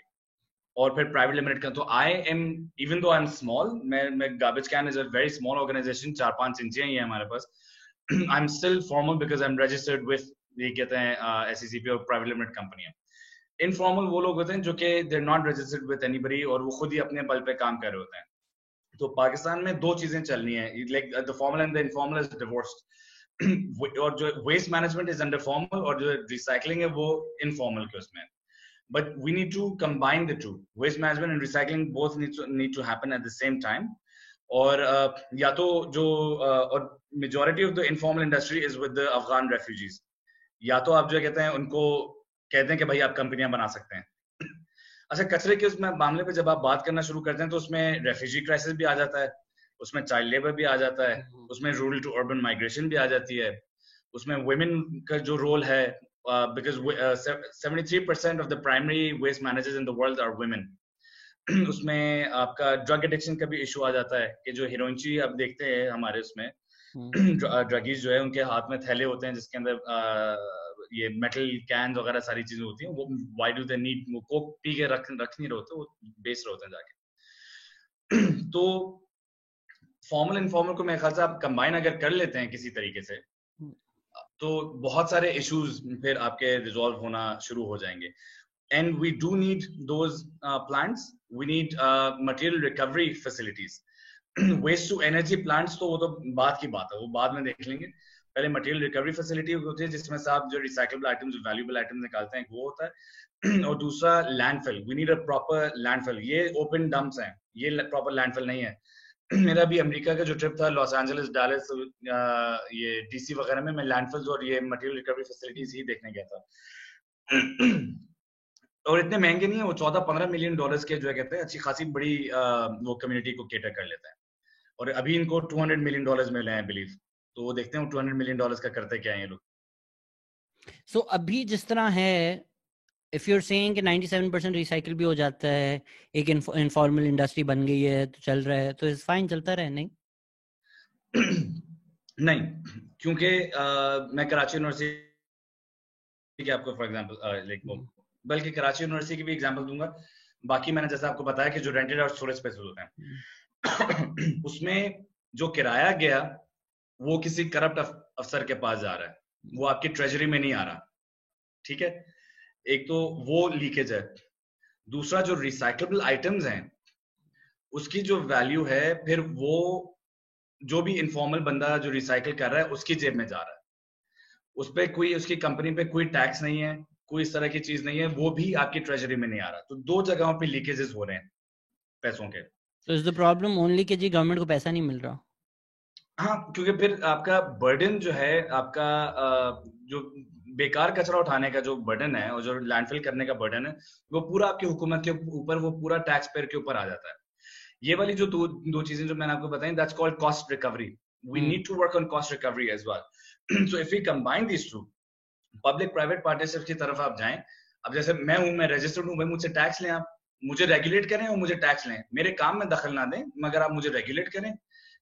और फिर प्राइवेट लिमिटेड का तो आई am, even though I am small, मैं garbage can is a very small organisation, 4-5 इंचियां ही है हमारे पास। I am still formal because I am registered with ये कहते हैं एसईसीपी और प्राइवेट लिमिटेड कंपनियां। इनफॉर्मल वो लोग होते हैं जो कि they are not registered with anybody और वो खुद ही अपने बल पे काम कर रहे होते हैं। तो पाकिस्तान में दो चीजें चलनी है, like the formal and the informal is divorced और जो waste management is under formal और जो रिसाइकलिंग है वो इनफॉर्मल के उसमें। But we need to combine the two. Waste management and recycling both need to happen at the same time. और या तो जो और majority of the informal industry is with the Afghan refugees. या तो आप जो कहते हैं उनको कहते हैं कि भाई आप कंपनियां बना सकते हैं। अच्छा कचरे के उसमें मामले पे जब आप बात करना शुरू करते हैं तो उसमें रेफ्यूजी क्राइसिस भी आ जाता है, उसमें चाइल्ड लेबर भी आ जाता है, उसमें रूरल टू अर्बन माइग्रेशन भी आ जाती है, उसमें वुमेन का जो रोल है because 73% of the primary waste managers in the world are women। उसमें आपका ड्रग एडिक्शन का भी इशू आ जाता है कि जो हीरोइनची आप देखते हैं हमारे उसमें ड्रगीज जो है उनके हाथ में थैले होते हैं जिसके अंदर ये मेटल कैन वगैरह सारी चीजें होती हैं। वो व्हाई डू दे नीड, वो कोक पी के रख नहीं रहे होते, वो बेच रहे होते हैं जाके। तो फॉर्मल इनफॉर्मल को मेरे ख्याल से आप कंबाइन अगर कर लेते हैं किसी तरीके से तो बहुत सारे इश्यूज फिर आपके रिजॉल्व होना शुरू हो जाएंगे। And we do need those plants, we need material recovery facilities. Waste to energy plants तो वो तो बात की बात है, वो बाद में देख लेंगे। पहले मटेरियल रिकवरी फैसिलिटी होती है जिसमें से आप जो रिसाइकेबल आइटम्स, वैल्यूएबल आइटम्स निकालते हैं वो होता है। और दूसरा landfill, we need a proper landfill. ये ओपन डंप्स हैं, ये प्रॉपर लैंडफिल नहीं है। मेरा भी अमेरिका का जो ट्रिप था लॉस एंजलिस, डालस, ये डीसी वगैरह में, मैं लैंडफिल्स और ये मटेरियल रिकवरी फैसिलिटीज ही देखने गया था। और इतने महंगे नहीं है वो, 14-15 मिलियन डॉलर्स के जो है कहते हैं अच्छी खासी बड़ी वो कम्युनिटी को केटर कर लेता है। और अभी इनको 200 मिलियन डॉलर्स मिले हैं बिलीव, तो वो देखते हैं वो 200 मिलियन डॉलर्स का करते क्या है ये लोग। सो अभी जिस तरह है, इफ यू आर सेइंग कि 97% रिसाइकिल भी हो जाता है, एक इनफॉर्मल इंडस्ट्री बन गई है तो चल रहा है, तो इस फाइन चलता रहे नहीं? नहीं, क्योंकि मैं कराची यूनिवर्सिटी के आपको फॉर एग्जांपल लाइक वो, बल्कि कराची यूनिवर्सिटी की भी एग्जांपल दूंगा। बाकी मैंने जैसा आपको बताया कि जो रेंटेड और स्टोरेज स्पेसेस होते हैं उसमें जो किराया गया वो किसी करप्ट अफसर के पास जा रहा है, वो आपकी ट्रेजरी में नहीं आ रहा। ठीक है, एक तो वो लीकेज है। दूसरा जो रिसाइकलेबल आइटम्स हैं उसकी जो वैल्यू है, फिर वो जो भी इनफॉर्मल बंदा जो रिसाइकल कर रहा है उसकी जेब में जा रहा है, उस पर कोई, उसकी कंपनी पे कोई टैक्स नहीं है, कोई इस तरह की चीज नहीं है, वो भी आपकी ट्रेजरी में नहीं आ रहा। तो दो जगहों पे लीकेजेस हो रहे हैं पैसों के। तो इज द प्रॉब्लम ओनली कि जी गवर्नमेंट को पैसा नहीं मिल रहा? हाँ, क्योंकि फिर आपका बर्डन जो है आपका जो बेकार कचरा उठाने का जो बर्डन है और जो लैंडफिल करने का बर्डन है, वो पूरा आपकी हुकूमत के ऊपर, वो पूरा टैक्स पेयर के ऊपर आ जाता है। ये वाली जो दो चीजें जो मैंने आपको बताई, that's called cost recovery. We need to work on cost recovery as well. So if we combine this two, public private partnership की तरफ आप जाएं। अब जैसे मैं हूं, मैं रजिस्टर्ड हूं, भाई मुझसे टैक्स लें, आप मुझे रेगुलेट करें और मुझे टैक्स लें, मेरे काम में दखल ना दें, मगर आप मुझे रेगुलेट करें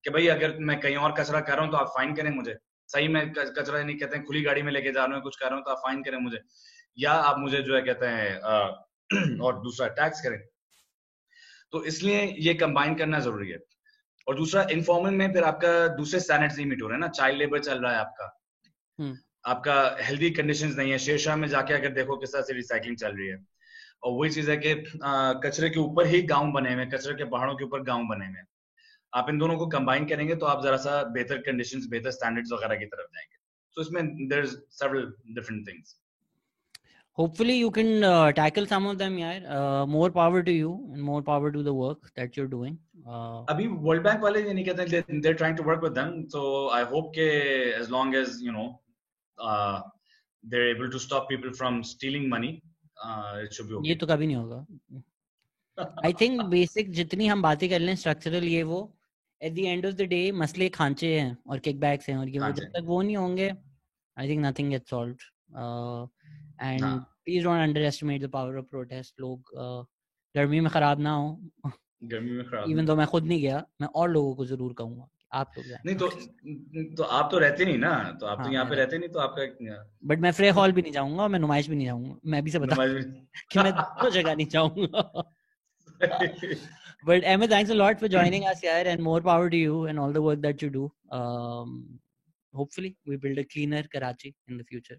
कि भाई अगर मैं कहीं और कचरा कर रहा हूं तो आप फाइन करें मुझे। सही में कचरा नहीं कहते हैं, खुली गाड़ी में लेके जा रहा हूँ कुछ कर रहा हूँ तो आप फाइन करें मुझे, या आप मुझे जो है कहते हैं और दूसरा टैक्स करें। तो इसलिए ये कंबाइन करना जरूरी है। और दूसरा इनफॉर्मल में फिर आपका दूसरे स्टैंडर्ड्स नहीं मीट हो रहे हैं ना, चाइल्ड लेबर चल रहा है आपका, आपका हेल्दी कंडीशंस नहीं है। शेरशाह में जाके अगर देखो किस तरह से रिसाइकलिंग चल रही है। और वही चीज है कि कचरे के ऊपर ही गांव बने हुए, कचरे के पहाड़ों के ऊपर गांव बने हुए। आप इन दोनों को कंबाइन करेंगे तो आप जरा सा बेहतर कंडीशंस, बेहतर स्टैंडर्ड्स वगैरह की तरफ जाएंगे। तो इसमें there is several different things. Hopefully you can tackle some of them, yaar. More power to you and more power to the work that you're doing. अभी वर्ल्ड बैंक वाले ये नहीं कहते, they're trying to work with them, so I hope के as long as you know they're able to stop people from stealing money, it should be okay. ये तो कभी नहीं होगा। I think basic जितनी हम बातें कर लें स्ट्रक्चरल, ये वो at the end of the day मसले खांचे हैं और किकबैक्स हैं, और ये वो जब तक वो नहीं होंगे I think nothing gets solved. And please don't underestimate the power of protest. लोग गर्मी में खराब ना हो, गर्मी में खराब even though मैं खुद नहीं गया, मैं और लोगों को जरूर कहूंगा आप लोग जाएं। नहीं तो आप तो रहते नहीं ना, तो आप तो यहाँ पे रहते नहीं, तो आपका बट मैं फ्रे हॉल भी नहीं जाऊंगा, मैं नुमाइश भी नहीं जाऊंगा, मैं भी से बता कि मैं दोनों जगह नहीं जाऊंगा। But Ahmed, thanks a lot for joining us here, and more power to you and all the work that you do. Hopefully we build a cleaner Karachi in the future.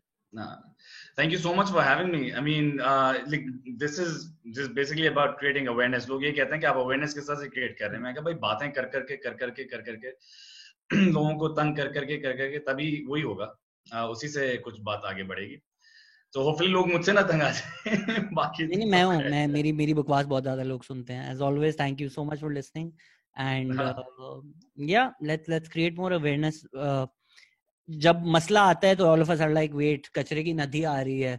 Thank you so much for having me. I mean, like this is just basically about creating awareness. लोग ये कहते हैं कि आप awareness किस तरह से create कर रहे हैं। मैं कहा भाई बातें कर करके लोगों को तंग कर करके तभी वही होगा, उसी से कुछ बात आगे बढ़ेगी। तो होपफुली लोग मुझसे ना तंग आ जाए। बाकी नहीं, मैं मेरी बकवास बहुत ज्यादा लोग सुनते हैं। As always, thank you so much for listening, and yeah, let's create more awareness. जब मसला आता है तो all of us are like wait, कचरे की नदी आ रही है।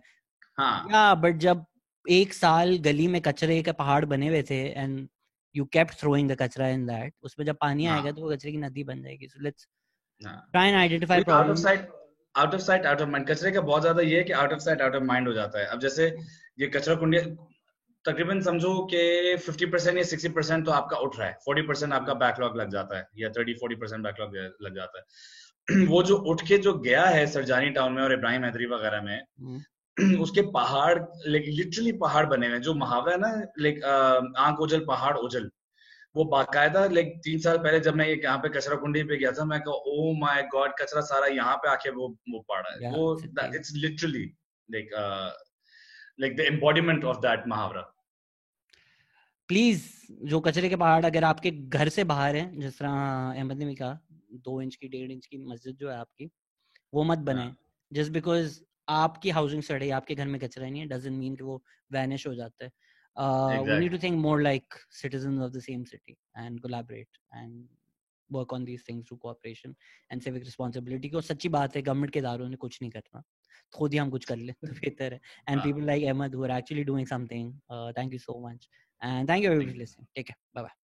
या बट जब एक साल गली में कचरे के पहाड़ बने हुए थे and you kept throwing the कचरा इन दैट, उसमें जब पानी आएगा तो वो कचरे की नदी बन जाएगी। So let's try and identify problem. Out of sight out of mind. कचरे का बहुत ज्यादा ये है कि out of sight out of mind हो जाता है। अब जैसे ये कचरा कुंडी तकरीबन समझो कि 50% या 60% तो आपका उठ रहा है, 40% आपका बैकलॉग लग जाता है, या 30-40% बैकलॉग लग जाता है। वो जो उठ के जो गया है सरजानी टाउन में और इब्राहिम हैदरी वगैरह में, उसके पहाड़ लिटरली पहाड़ बने हुए, जो मुहावरा है ना, आंख ओझल पहाड़ ओझल, वो बाकायदा 3 साल पहले जब मैं यहाँ पे कचरा कुंडी पे गया था, मैं कहा ओ माय गॉड, कचरा सारा यहाँ पे आके वो पड़ा है। वो it's literally like the embodiment of that मुहावरा। प्लीज जो कचरे के पहाड़ अगर आपके घर से बाहर हैं, जिस तरह अहमद ने भी कहा 2 इंच की 1.5 इंच की मस्जिद जो है आपकी, वो मत बनाए। जस्ट बिकॉज आपकी हाउसिंग सड़ी, आपके घर में कचरा नहीं है, डजंट मीन कि वो वैनिश हो जाता है। We need to think more like citizens of the same city and collaborate and work on these things through cooperation and civic responsibility. और सच्ची बात है गवर्नमेंट के इदारों ने कुछ नहीं करना, खुद ही हम कुछ कर ले तो बेहतर है. And people like Ahmed who are actually doing something. Thank you so much and thank you everybody for listening. Take care. Bye bye.